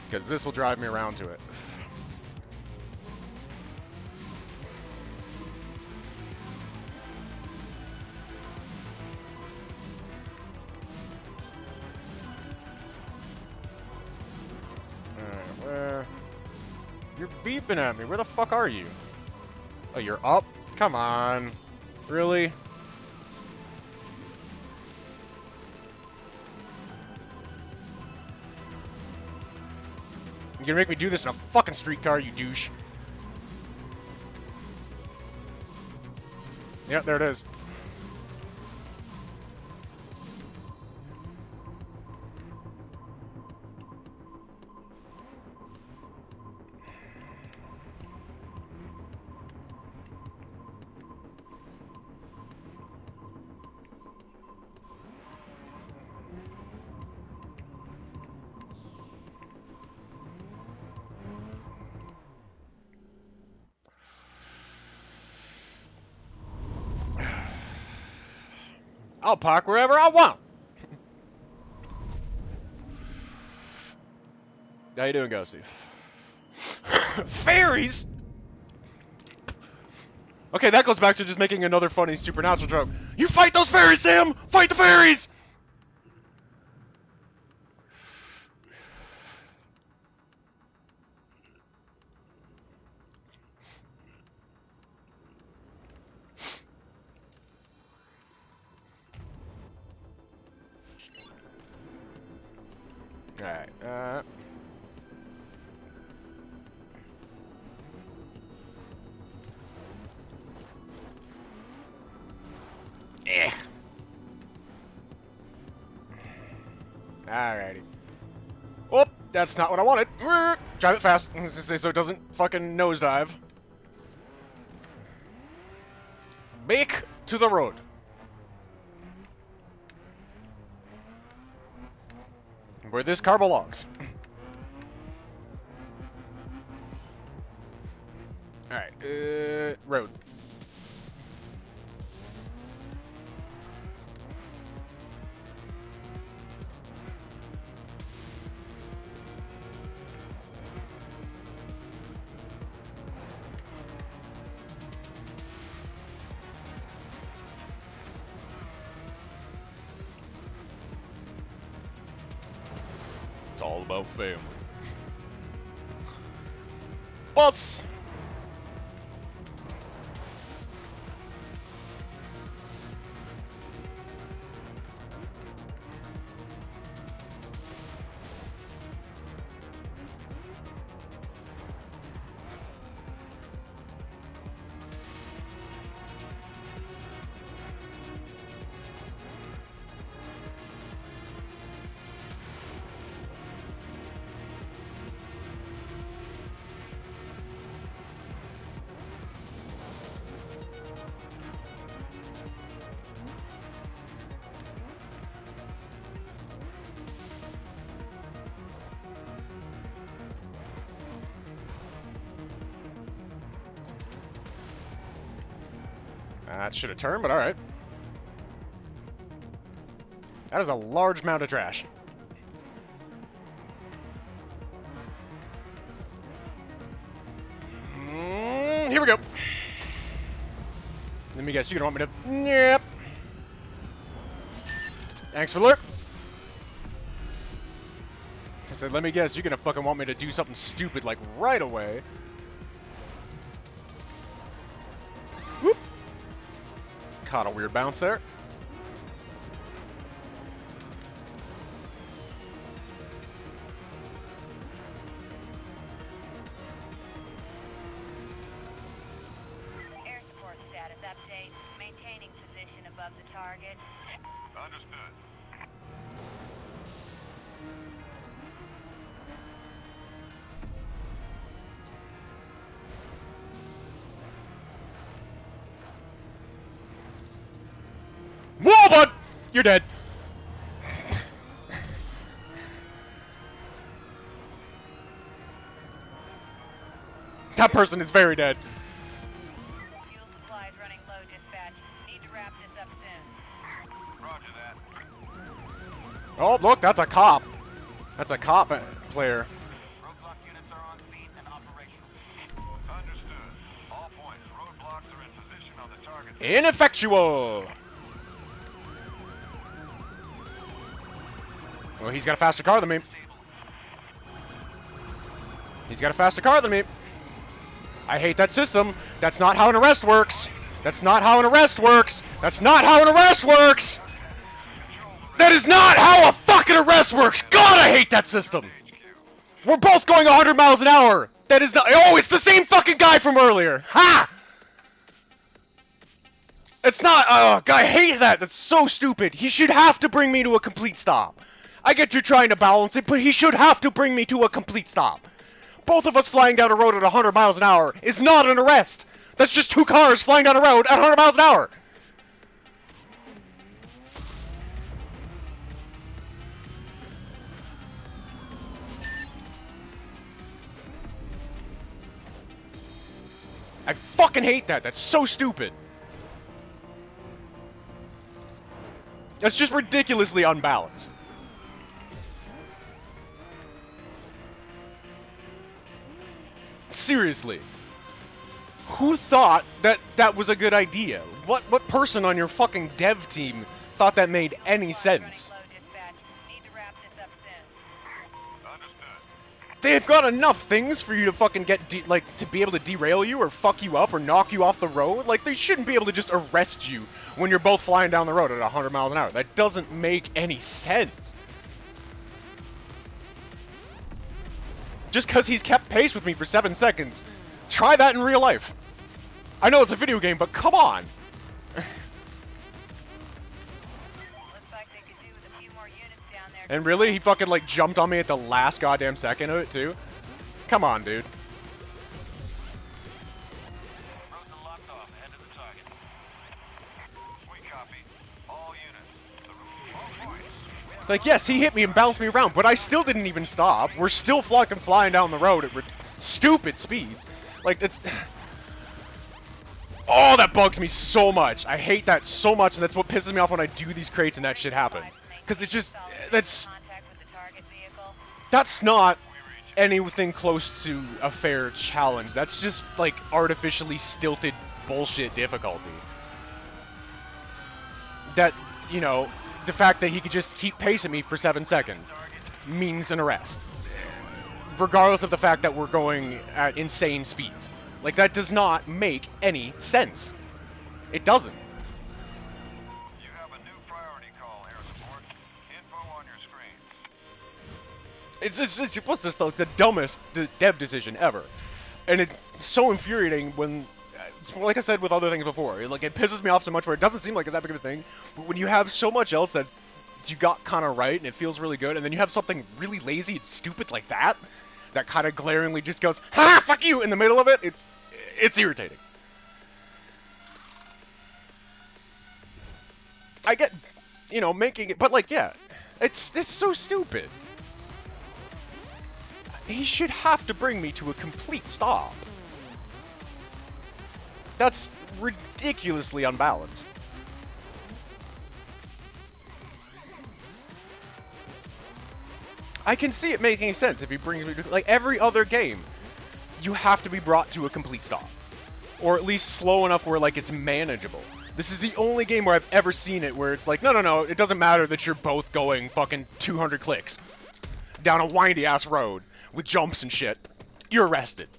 Because this will drive me around to it. Alright, where? You're beeping at me. Where the fuck are you? Oh, you're up? Come on. Really? You're gonna make me do this in a fucking streetcar, you douche. Yep, there it is. I'll park wherever I want. How you doing, Ghosty? Fairies? Okay, that goes back to just making another funny supernatural joke. You fight those fairies, Sam! Fight the fairies! Alright, Alrighty. Oh, that's not what I wanted. Drive it fast, so it doesn't fucking nosedive. Make to the road. Where this car belongs. Alright, road. It's all about family. Bus! That should have turned, but alright. That is a large amount of trash. Here we go. Let me guess, you're gonna want me to... Yep. Thanks for the alert. I said, let me guess, you're gonna fucking want me to do something stupid, like, right away. Whoop. Caught a weird bounce there. Air support status update. Maintaining position above the target. Understood. Whoa, bud! You're dead. That person is very dead. Fuel supplies running low, dispatch. Need to wrap this up soon. Roger that. Oh, look, that's a cop. That's a cop player. Roadblock units are on speed and operational. Understood. All points. Roadblocks are in position on the target. Ineffectual. Well, he's got a faster car than me. He's got a faster car than me. I hate that system. That's not how an arrest works. That's not how an arrest works. That's not how an arrest works. That is not how a fucking arrest works. God, I hate that system. We're both going 100 miles an hour. That is not... Oh, it's the same fucking guy from earlier. Ha! It's not... Oh, God, I hate that. That's so stupid. He should have to bring me to a complete stop. I get you trying to balance it, but he should have to bring me to a complete stop. Both of us flying down a road at 100 miles an hour is not an arrest. That's just two cars flying down a road at 100 miles an hour. I fucking hate that. That's so stupid. That's just ridiculously unbalanced. Seriously. Who thought that that was a good idea? What person on your fucking dev team thought that made any sense? Running low, dispatch. Need to wrap this up soon. Understood. They've got enough things for you to fucking get, to be able to derail you or fuck you up or knock you off the road. Like, they shouldn't be able to just arrest you when you're both flying down the road at 100 miles an hour. That doesn't make any sense. Just because he's kept pace with me for 7 seconds. Try that in real life. I know it's a video game, but come on. Looks like they could do with a few more units down there. And really, he fucking, like, jumped on me at the last goddamn second of it, too? Come on, dude. Roads are locked off. Head to the target. We copy. All units. All points. Like, yes, he hit me and bounced me around, but I still didn't even stop. We're still fucking flying down the road at stupid speeds. Like, it's... Oh, that bugs me so much. I hate that so much, and that's what pisses me off when I do these crates and that shit happens. Because it's just... Contact with the target vehicle. That's not anything close to a fair challenge. That's just, like, artificially stilted bullshit difficulty. That, you know... The fact that he could just keep pace at me for 7 seconds means an arrest. Regardless of the fact that we're going at insane speeds. Like, that does not make any sense. It doesn't. You have a new priority call, air support. Info on your screen. It's what's this, the dumbest dev decision ever. And it's so infuriating when... Like I said with other things before, it pisses me off so much where it doesn't seem like it's that big of a thing, but when you have so much else that you got kind of right and it feels really good, and then you have something really lazy and stupid like that kind of glaringly just goes, ha, fuck you, in the middle of it, it's irritating. I get, you know, making it, but like, yeah, it's so stupid. He should have to bring me to a complete stop. That's ridiculously unbalanced. I can see it making sense if he brings me to, like, every other game, you have to be brought to a complete stop. Or at least slow enough where, like, it's manageable. This is the only game where I've ever seen it where it's like, no, it doesn't matter that you're both going fucking 200 clicks down a windy-ass road with jumps and shit. You're arrested.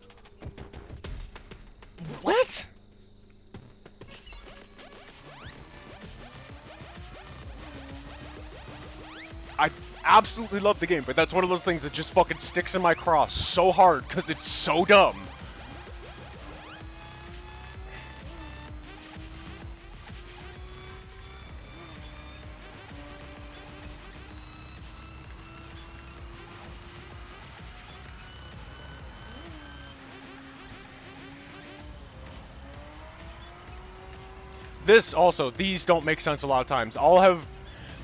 What? I absolutely love the game, but that's one of those things that just fucking sticks in my craw so hard because it's so dumb. This also, these don't make sense a lot of times. I'll have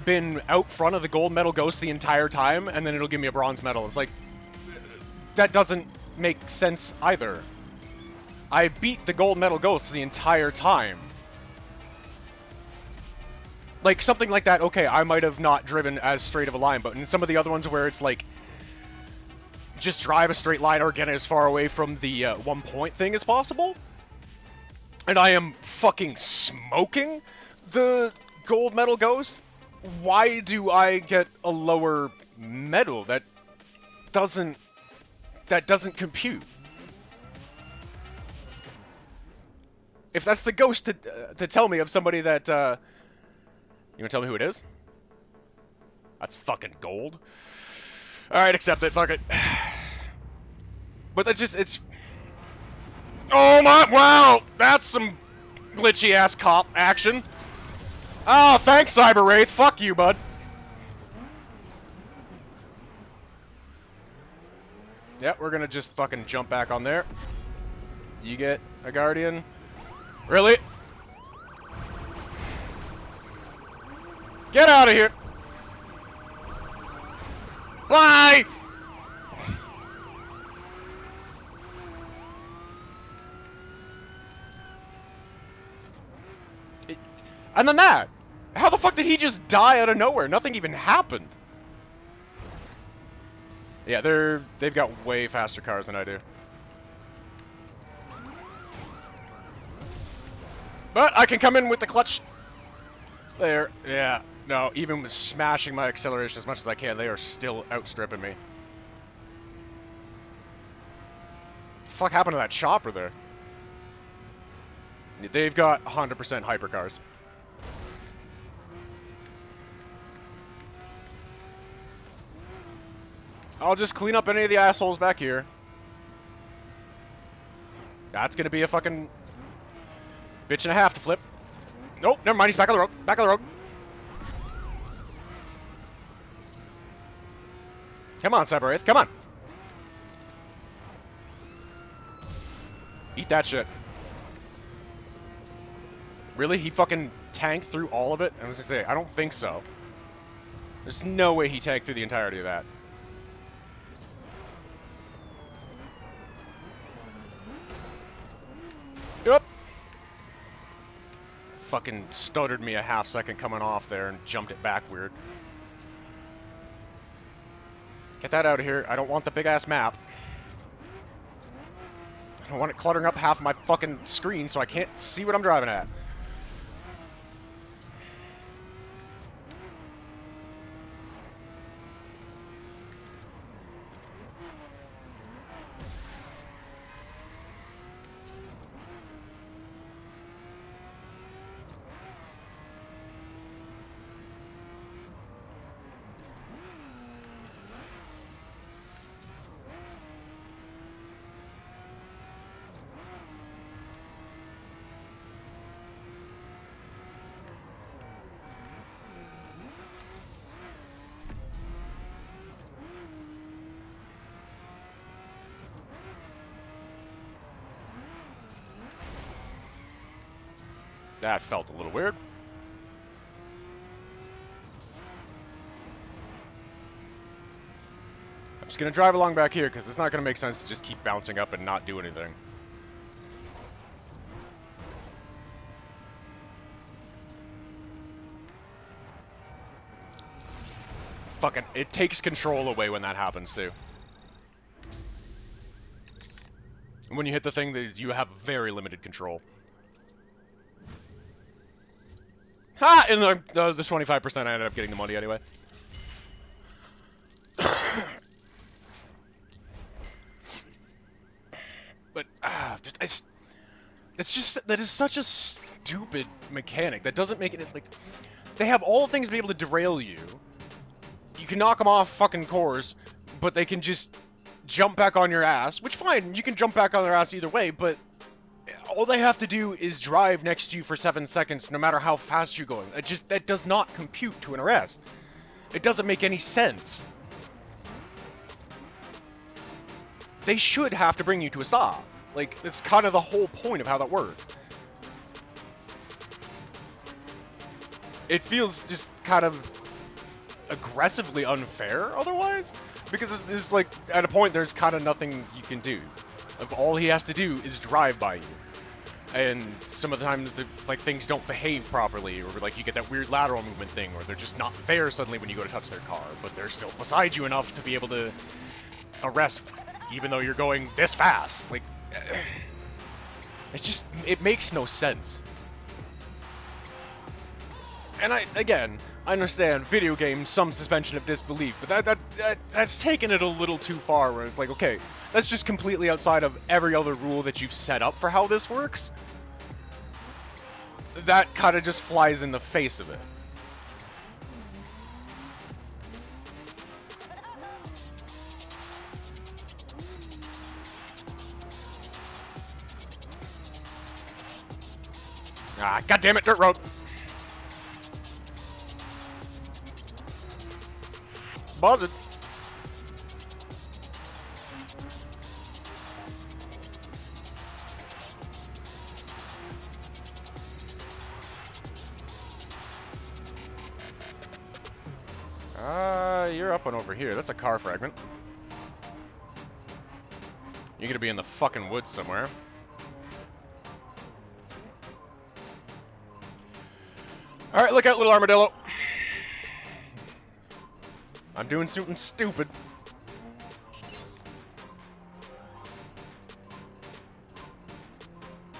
been out front of the gold medal ghost the entire time, and then it'll give me a bronze medal. It's like, that doesn't make sense either. I beat the gold medal ghost the entire time. Like, something like that, okay, I might have not driven as straight of a line, but in some of the other ones where it's like, just drive a straight line or get as far away from the 1 point thing as possible, and I am fucking smoking the gold medal ghost, why do I get a lower medal? That doesn't compute. If that's the ghost to tell me of somebody that, you wanna tell me who it is? That's fucking gold. Alright, accept it, fuck it. But that's just, it's... Oh my, wow! That's some glitchy-ass cop action. Oh, thanks, Cyber Wraith. Fuck you, bud. Yep, we're gonna just fucking jump back on there. You get a Guardian. Really? Get out of here! Bye! And then that! How the fuck did he just die out of nowhere? Nothing even happened. Yeah, they've got way faster cars than I do. But I can come in with the clutch. There, yeah. No, even with smashing my acceleration as much as I can, they are still outstripping me. What the fuck happened to that chopper there? They've got 100% hypercars. I'll just clean up any of the assholes back here. That's gonna be a fucking bitch and a half to flip. Nope, never mind, he's back on the road. Back on the road. Come on, Cyber Wraith, come on. Eat that shit. Really? He fucking tanked through all of it? I was gonna say, I don't think so. There's no way he tanked through the entirety of that. Yep. Fucking stuttered me a half second coming off there and jumped it back weird. Get that out of here. I don't want the big ass map. I don't want it cluttering up half of my fucking screen so I can't see what I'm driving at. That felt a little weird. I'm just gonna drive along back here because it's not gonna make sense to just keep bouncing up and not do anything. fucking, it takes control away when that happens too. When you hit the thing, you have very limited control. Ha! And the 25% I ended up getting the money anyway. But, it's just, that is such a stupid mechanic. That doesn't make it, it's like, they have all the things to be able to derail you. You can knock them off fucking course, but they can just jump back on your ass, which fine, you can jump back on their ass either way, but all they have to do is drive next to you for 7 seconds, no matter how fast you're going. That does not compute to an arrest. It doesn't make any sense. They should have to bring you to a stop. Like, it's kind of the whole point of how that works. It feels just kind of aggressively unfair otherwise, because there's like, at a point, there's kind of nothing you can do. All he has to do is drive by you. And some of the times, like, things don't behave properly, or like you get that weird lateral movement thing, or they're just not there suddenly when you go to touch their car, but they're still beside you enough to be able to arrest, even though you're going this fast. Like, it's just, it makes no sense. And I understand video games, some suspension of disbelief, but that's taken it a little too far, where it's like, okay, that's just completely outside of every other rule that you've set up for how this works. That kind of just flies in the face of it. Ah, goddammit, dirt road! Buzz it! You're up and over here. That's a car fragment. You're gonna be in the fucking woods somewhere. Alright, look out, little armadillo. I'm doing something stupid.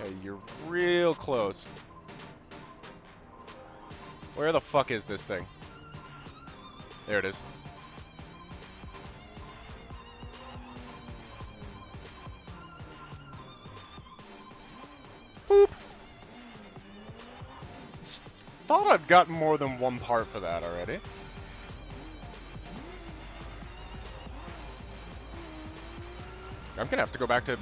Okay, you're real close. Where the fuck is this thing? There it is. Boop. Thought I'd gotten more than one part for that already. I'm gonna have to go back to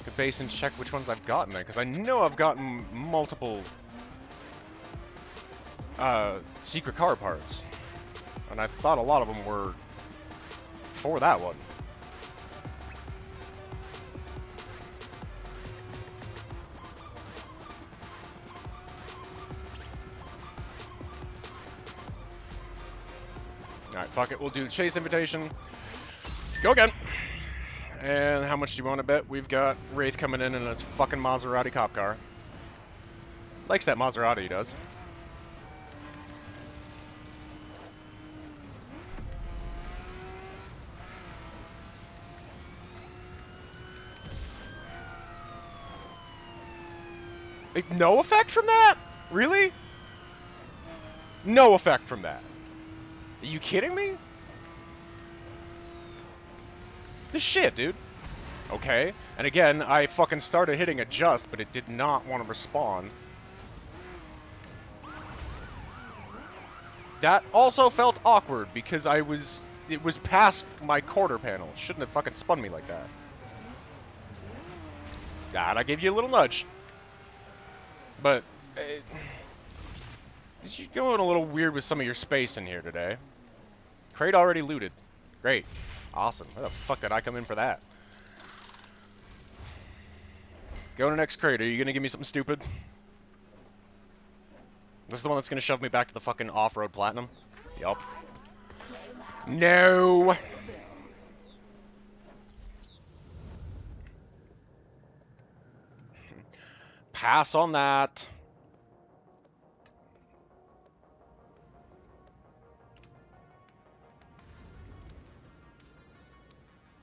the base and check which ones I've gotten there, because I know I've gotten multiple secret car parts. And I thought a lot of them were for that one. Alright, fuck it. We'll do chase invitation. Go again. And how much do you want to bet? We've got Wraith coming in his fucking Maserati cop car. Likes that Maserati, he does. Like, no effect from that? Really? No effect from that. Are you kidding me? This shit, dude. Okay. And again, I fucking started hitting adjust, but it did not want to respond. That also felt awkward because it was past my quarter panel. It shouldn't have fucking spun me like that. God, I gave you a little nudge. But, you're going a little weird with some of your space in here today. Crate already looted. Great. Awesome. Where the fuck did I come in for that? Go to next crate. Are you gonna give me something stupid? This is the one that's gonna shove me back to the fucking off-road platinum? Yup. No! Pass on that.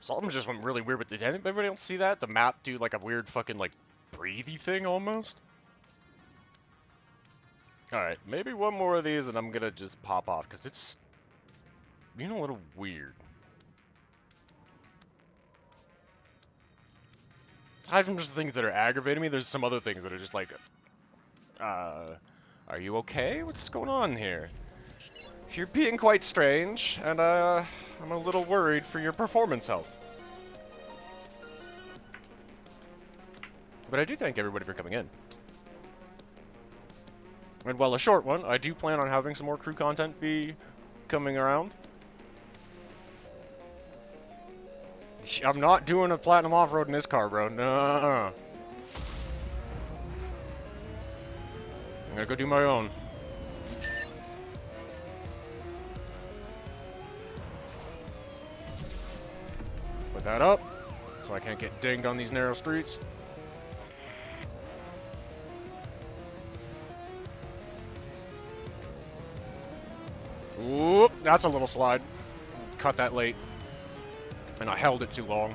Something just went really weird with the... Did anybody else see that? The map do like a weird fucking like breathy thing almost? Alright, maybe one more of these and I'm gonna just pop off, because it's being a little weird. Aside from just things that are aggravating me, there's some other things that are just like, are you okay? What's going on here? You're being quite strange, and I'm a little worried for your performance health. But I do thank everybody for coming in. And while a short one, I do plan on having some more crew content be coming around. I'm not doing a platinum off-road in this car, bro. No. I'm gonna go do my own. Put that up, so I can't get dinged on these narrow streets. Oop, that's a little slide. Cut that late. And I held it too long.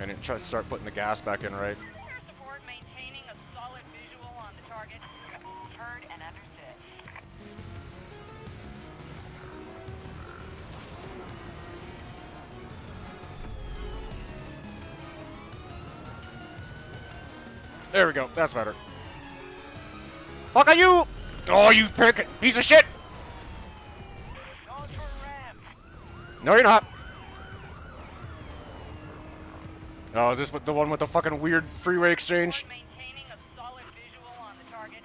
I didn't try to start putting the gas back in right. Air support maintaining a solid visual on the target. Heard and understood. There we go, that's better. Fuck are you! Oh, you prick! Piece of shit! Going for a ram. No, you're not. Oh, is this the one with the fucking weird freeway exchange? Maintaining a solid visual on the target.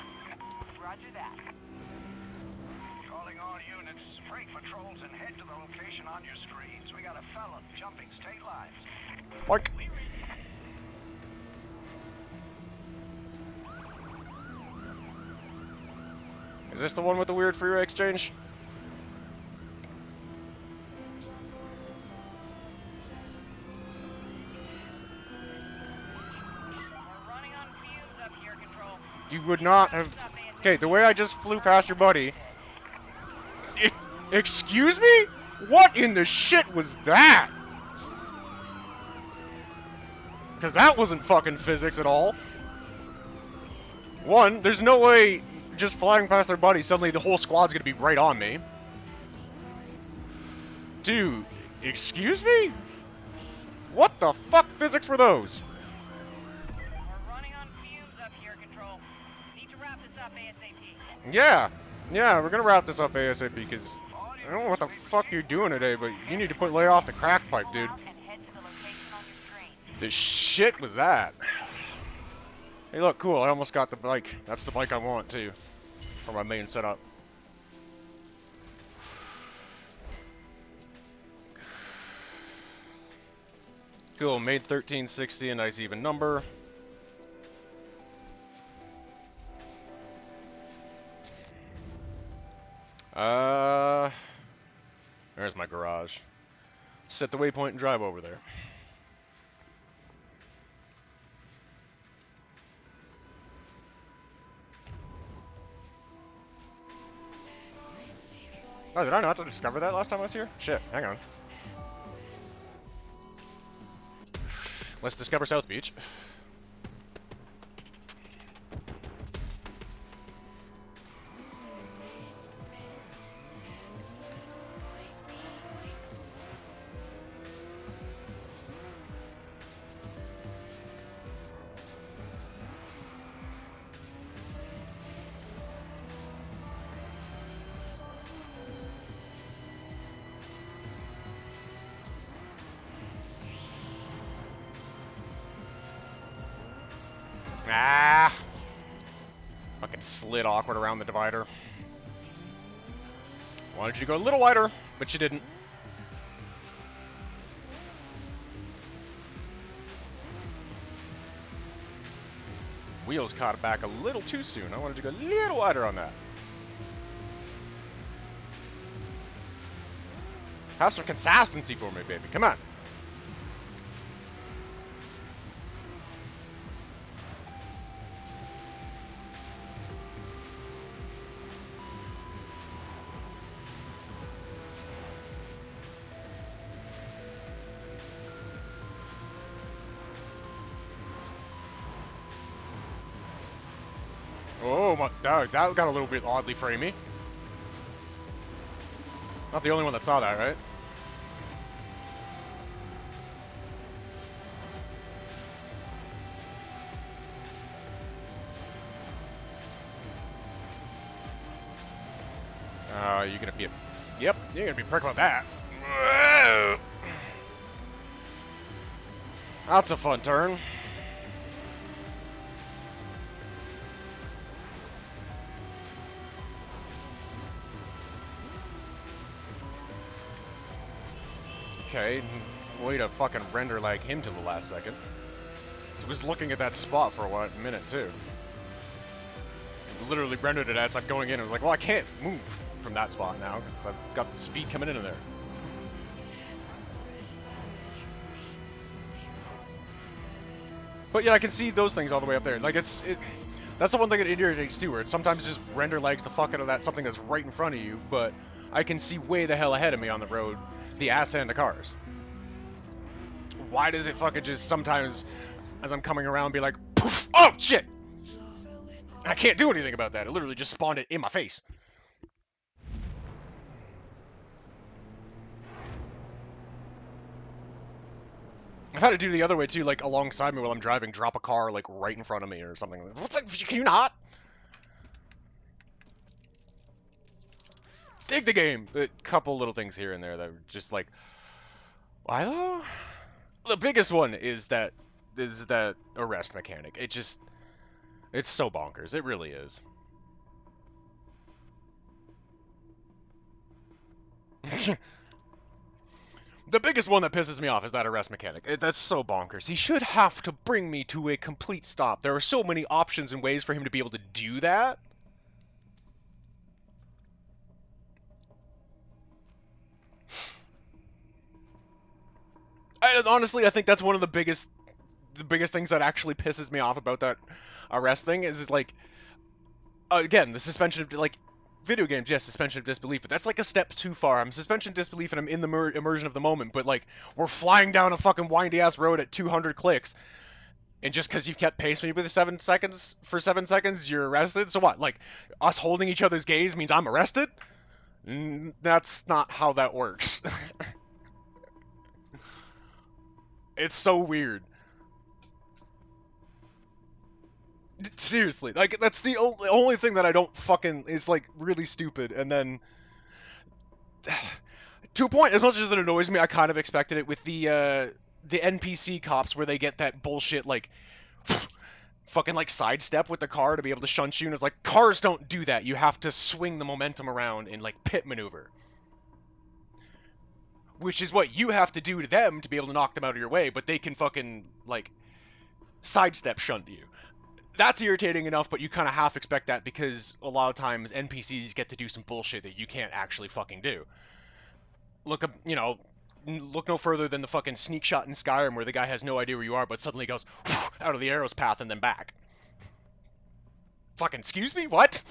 Roger that. Calling all units, break patrols and head to the location on your screens. We got a felon jumping state lines. Like. Is this the one with the weird freeway exchange? We're running on fumes up here, Control. You would not have... Okay, the way I just flew past your buddy... Excuse me? What in the shit was that? Because that wasn't fucking physics at all. One, there's no way just flying past their buddy, suddenly the whole squad's gonna be right on me. Dude, excuse me? What the fuck physics were those? We're running on fumes up here, Control. Need to wrap this up ASAP. Yeah, we're gonna wrap this up ASAP, because I don't know what the fuck you're doing today, but you need to lay off the crack pipe, dude. Out and head to the location on your screen. The shit was that? Hey, look, cool. I almost got the bike. That's the bike I want, too, for my main setup. Cool, made 1360, a nice even number. There's my garage. Set the waypoint and drive over there. Oh, did I not discover that last time I was here? Shit, hang on. Let's discover South Beach. Ah! Fucking slid awkward around the divider. Wanted you to go a little wider, but you didn't. Wheels caught it back a little too soon. I wanted you to go a little wider on that. Have some consistency for me, baby. Come on. Oh my, that got a little bit oddly framey. Not the only one that saw that, right? You're gonna be a... Yep, you're gonna be a prick about that. That's a fun turn. Okay, way to fucking render like him to the last second. He was looking at that spot for a minute too. Literally rendered it as I'm going in. I was like, well, I can't move from that spot now because I've got the speed coming into there. But yeah, I can see those things all the way up there. Like that's the one thing that irritates too, where it sometimes just render lags the fuck out of that something that's right in front of you, but I can see way the hell ahead of me on the road, the ass end of cars. Why does it fucking just sometimes, as I'm coming around, be like, poof, oh shit! I can't do anything about that. It literally just spawned it in my face. I've had to do the other way too, like alongside me while I'm driving, drop a car like right in front of me or something. What the, can you not? Dig the game. A couple little things here and there that are just like, why though? The biggest one is that arrest mechanic. It's so bonkers. It really is. The biggest one that pisses me off is that arrest mechanic. That's so bonkers. He should have to bring me to a complete stop. There are so many options and ways for him to be able to do that. Honestly, I think that's one of the biggest things that actually pisses me off about that arrest thing is like, again, the suspension of, like, video games, yes, suspension of disbelief, but that's like a step too far. I'm suspension of disbelief and I'm in the immersion of the moment, but like, we're flying down a fucking windy-ass road at 200 clicks, and just because you've kept pace with me for 7 seconds, you're arrested? So what, like, us holding each other's gaze means I'm arrested? That's not how that works. It's so weird. Seriously, like, that's the only thing that I don't fucking, is, like, really stupid, and then, to a point, as much as it annoys me, I kind of expected it with the NPC cops, where they get that bullshit, like, fucking, like, sidestep with the car to be able to shunt you, and it's like, cars don't do that, you have to swing the momentum around in, like, pit maneuver. Which is what you have to do to them to be able to knock them out of your way, but they can fucking, like, sidestep shunt you. That's irritating enough, but you kind of half expect that because a lot of times NPCs get to do some bullshit that you can't actually fucking do. Look no further than the fucking sneak shot in Skyrim where the guy has no idea where you are, but suddenly goes out of the arrow's path and then back. Fucking excuse me? What?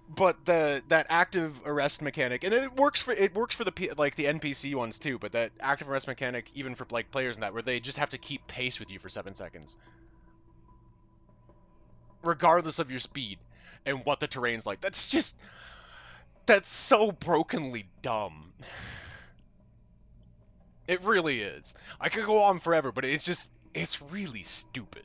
But that active arrest mechanic, and it works for the NPC ones too. But that active arrest mechanic, even for like players and that, where they just have to keep pace with you for 7 seconds, regardless of your speed and what the terrain's like. That's so brokenly dumb. It really is. I could go on forever, but it's really stupid.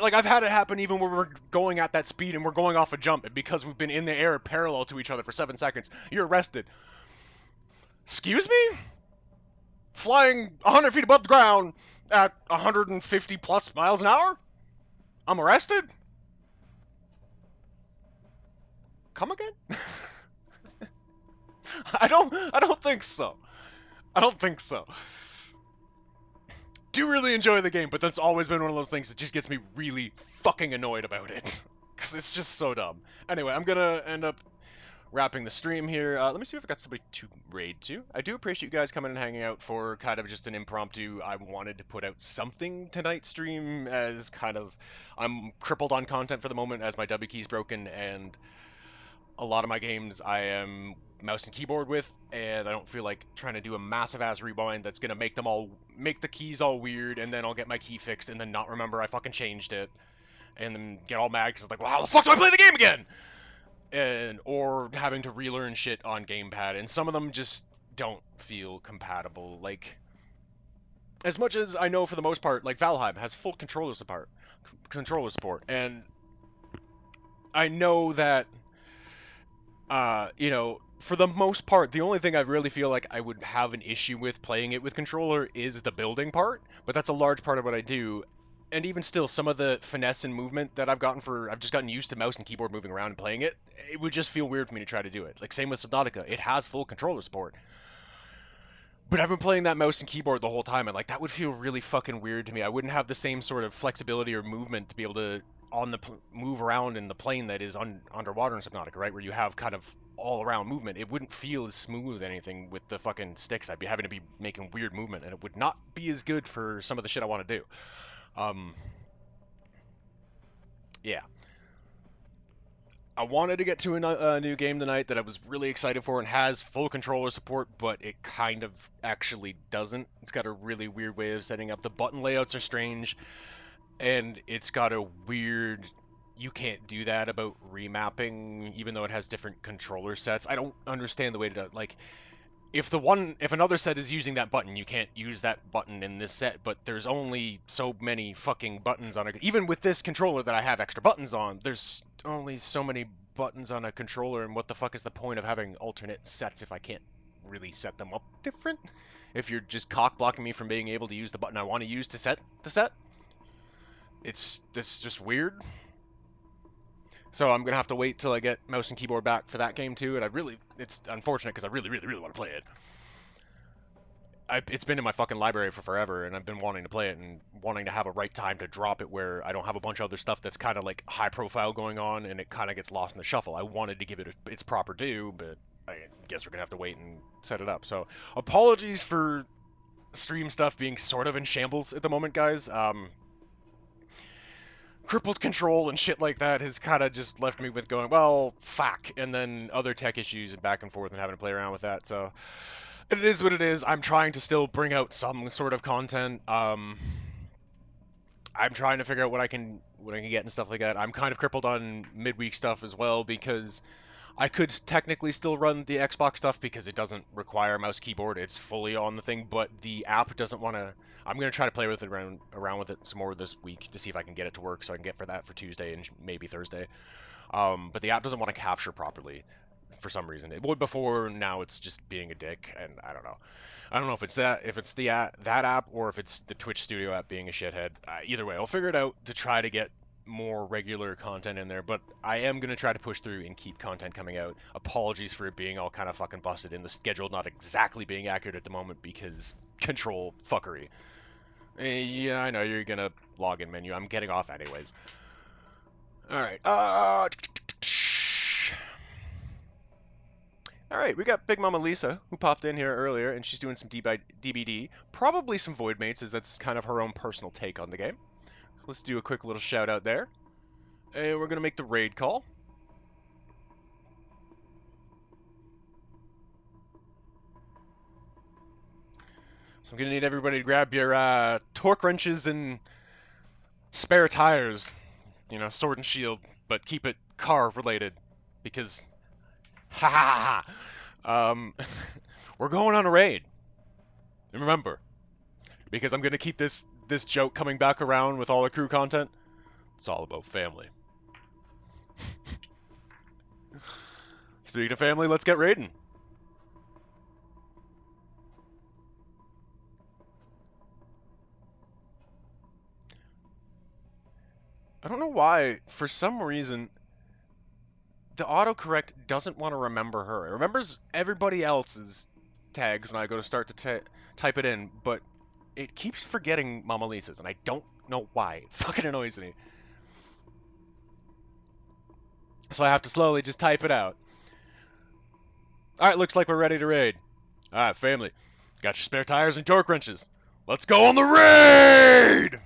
Like, I've had it happen even when we're going at that speed and we're going off a jump, and because we've been in the air parallel to each other for 7 seconds, you're arrested. Excuse me? Flying 100 feet above the ground at 150 plus miles an hour? I'm arrested? Come again? I don't think so. I don't think so. Do really enjoy the game, but that's always been one of those things that just gets me really fucking annoyed about it. Because it's just so dumb. Anyway, I'm gonna end up wrapping the stream here. Let me see if I've got somebody to raid to. I do appreciate you guys coming and hanging out for kind of just an impromptu, I wanted to put out something tonight stream, as kind of, I'm crippled on content for the moment as my W key's broken, and a lot of my games I am mouse and keyboard with, and I don't feel like trying to do a massive ass rewind that's gonna make the keys all weird, and then I'll get my key fixed and then not remember I fucking changed it, and then get all mad because it's like, well, how the fuck do I play the game again? And or having to relearn shit on gamepad, and some of them just don't feel compatible. Like, as much as I know for the most part, like Valheim has full controller support, and I know that you know, for the most part, the only thing I really feel like I would have an issue with playing it with controller is the building part, but that's a large part of what I do. And even still, some of the finesse and movement that I've just gotten used to mouse and keyboard moving around and playing it, it would just feel weird for me to try to do it. Like, same with Subnautica, it has full controller support. But I've been playing that mouse and keyboard the whole time, and like that would feel really fucking weird to me. I wouldn't have the same sort of flexibility or movement to be able to move around in the plane that is underwater in Subnautica, right? Where you have kind of all around movement. It wouldn't feel as smooth anything with the fucking sticks. I'd be having to be making weird movement, and it would not be as good for some of the shit I want to do. Yeah. I wanted to get to a new game tonight that I was really excited for and has full controller support, but it kind of actually doesn't. It's got a really weird way of setting up. The button layouts are strange, and it's got a weird... You can't do that about remapping, even though it has different controller sets. I don't understand the way to... Like, if another set is using that button, you can't use that button in this set, but there's only so many fucking buttons on it. Even with this controller that I have extra buttons on, there's only so many buttons on a controller, and what the fuck is the point of having alternate sets if I can't really set them up different? If you're just cock blocking me from being able to use the button I want to use to set the set? It's just weird. So I'm gonna have to wait till I get mouse and keyboard back for that game too, and it's unfortunate because I really want to play it. It's been in my fucking library for forever, and I've been wanting to play it and wanting to have a right time to drop it where I don't have a bunch of other stuff that's kind of like high profile going on, and it kind of gets lost in the shuffle. I wanted to give it its proper due, but I guess we're gonna have to wait and set it up. So apologies for stream stuff being sort of in shambles at the moment, guys. Crippled control and shit like that has kind of just left me with going, well, fuck, and then other tech issues and back and forth and having to play around with that. So it is what it is. I'm trying to still bring out some sort of content. I'm trying to figure out what I can get and stuff like that. I'm kind of crippled on midweek stuff as well because I could technically still run the Xbox stuff because it doesn't require mouse keyboard. It's fully on the thing, but the app doesn't want to. I'm going to try to play with it around with it some more this week to see if I can get it to work so I can get for that for Tuesday and maybe Thursday. But the app doesn't want to capture properly for some reason. It would before, now it's just being a dick, and I don't know. I don't know if it's that app or if it's the Twitch Studio app being a shithead. Either way, I'll figure it out to try to get more regular content in there, but I am going to try to push through and keep content coming out. Apologies for it being all kind of fucking busted and the schedule not exactly being accurate at the moment because control fuckery. Yeah, I know, you're going to login menu. I'm getting off anyways. Alright, Alright, we got Big Mama Lisa, who popped in here earlier, and she's doing some DBD. Probably some Void Mates, as that's kind of her own personal take on the game. So let's do a quick little shout out there. And we're going to make the raid call. So I'm going to need everybody to grab your torque wrenches and spare tires. You know, sword and shield, but keep it car related. Because, ha ha ha, we're going on a raid. And remember, because I'm going to keep this joke coming back around with all the crew content, it's all about family. Speaking of family, let's get raiding. I don't know why, for some reason, the autocorrect doesn't want to remember her. It remembers everybody else's tags when I go to start to type it in, but it keeps forgetting Mama Lisa's, and I don't know why. It fucking annoys me. So I have to slowly just type it out. Alright, looks like we're ready to raid. Alright, family. Got your spare tires and torque wrenches. Let's go on the raid!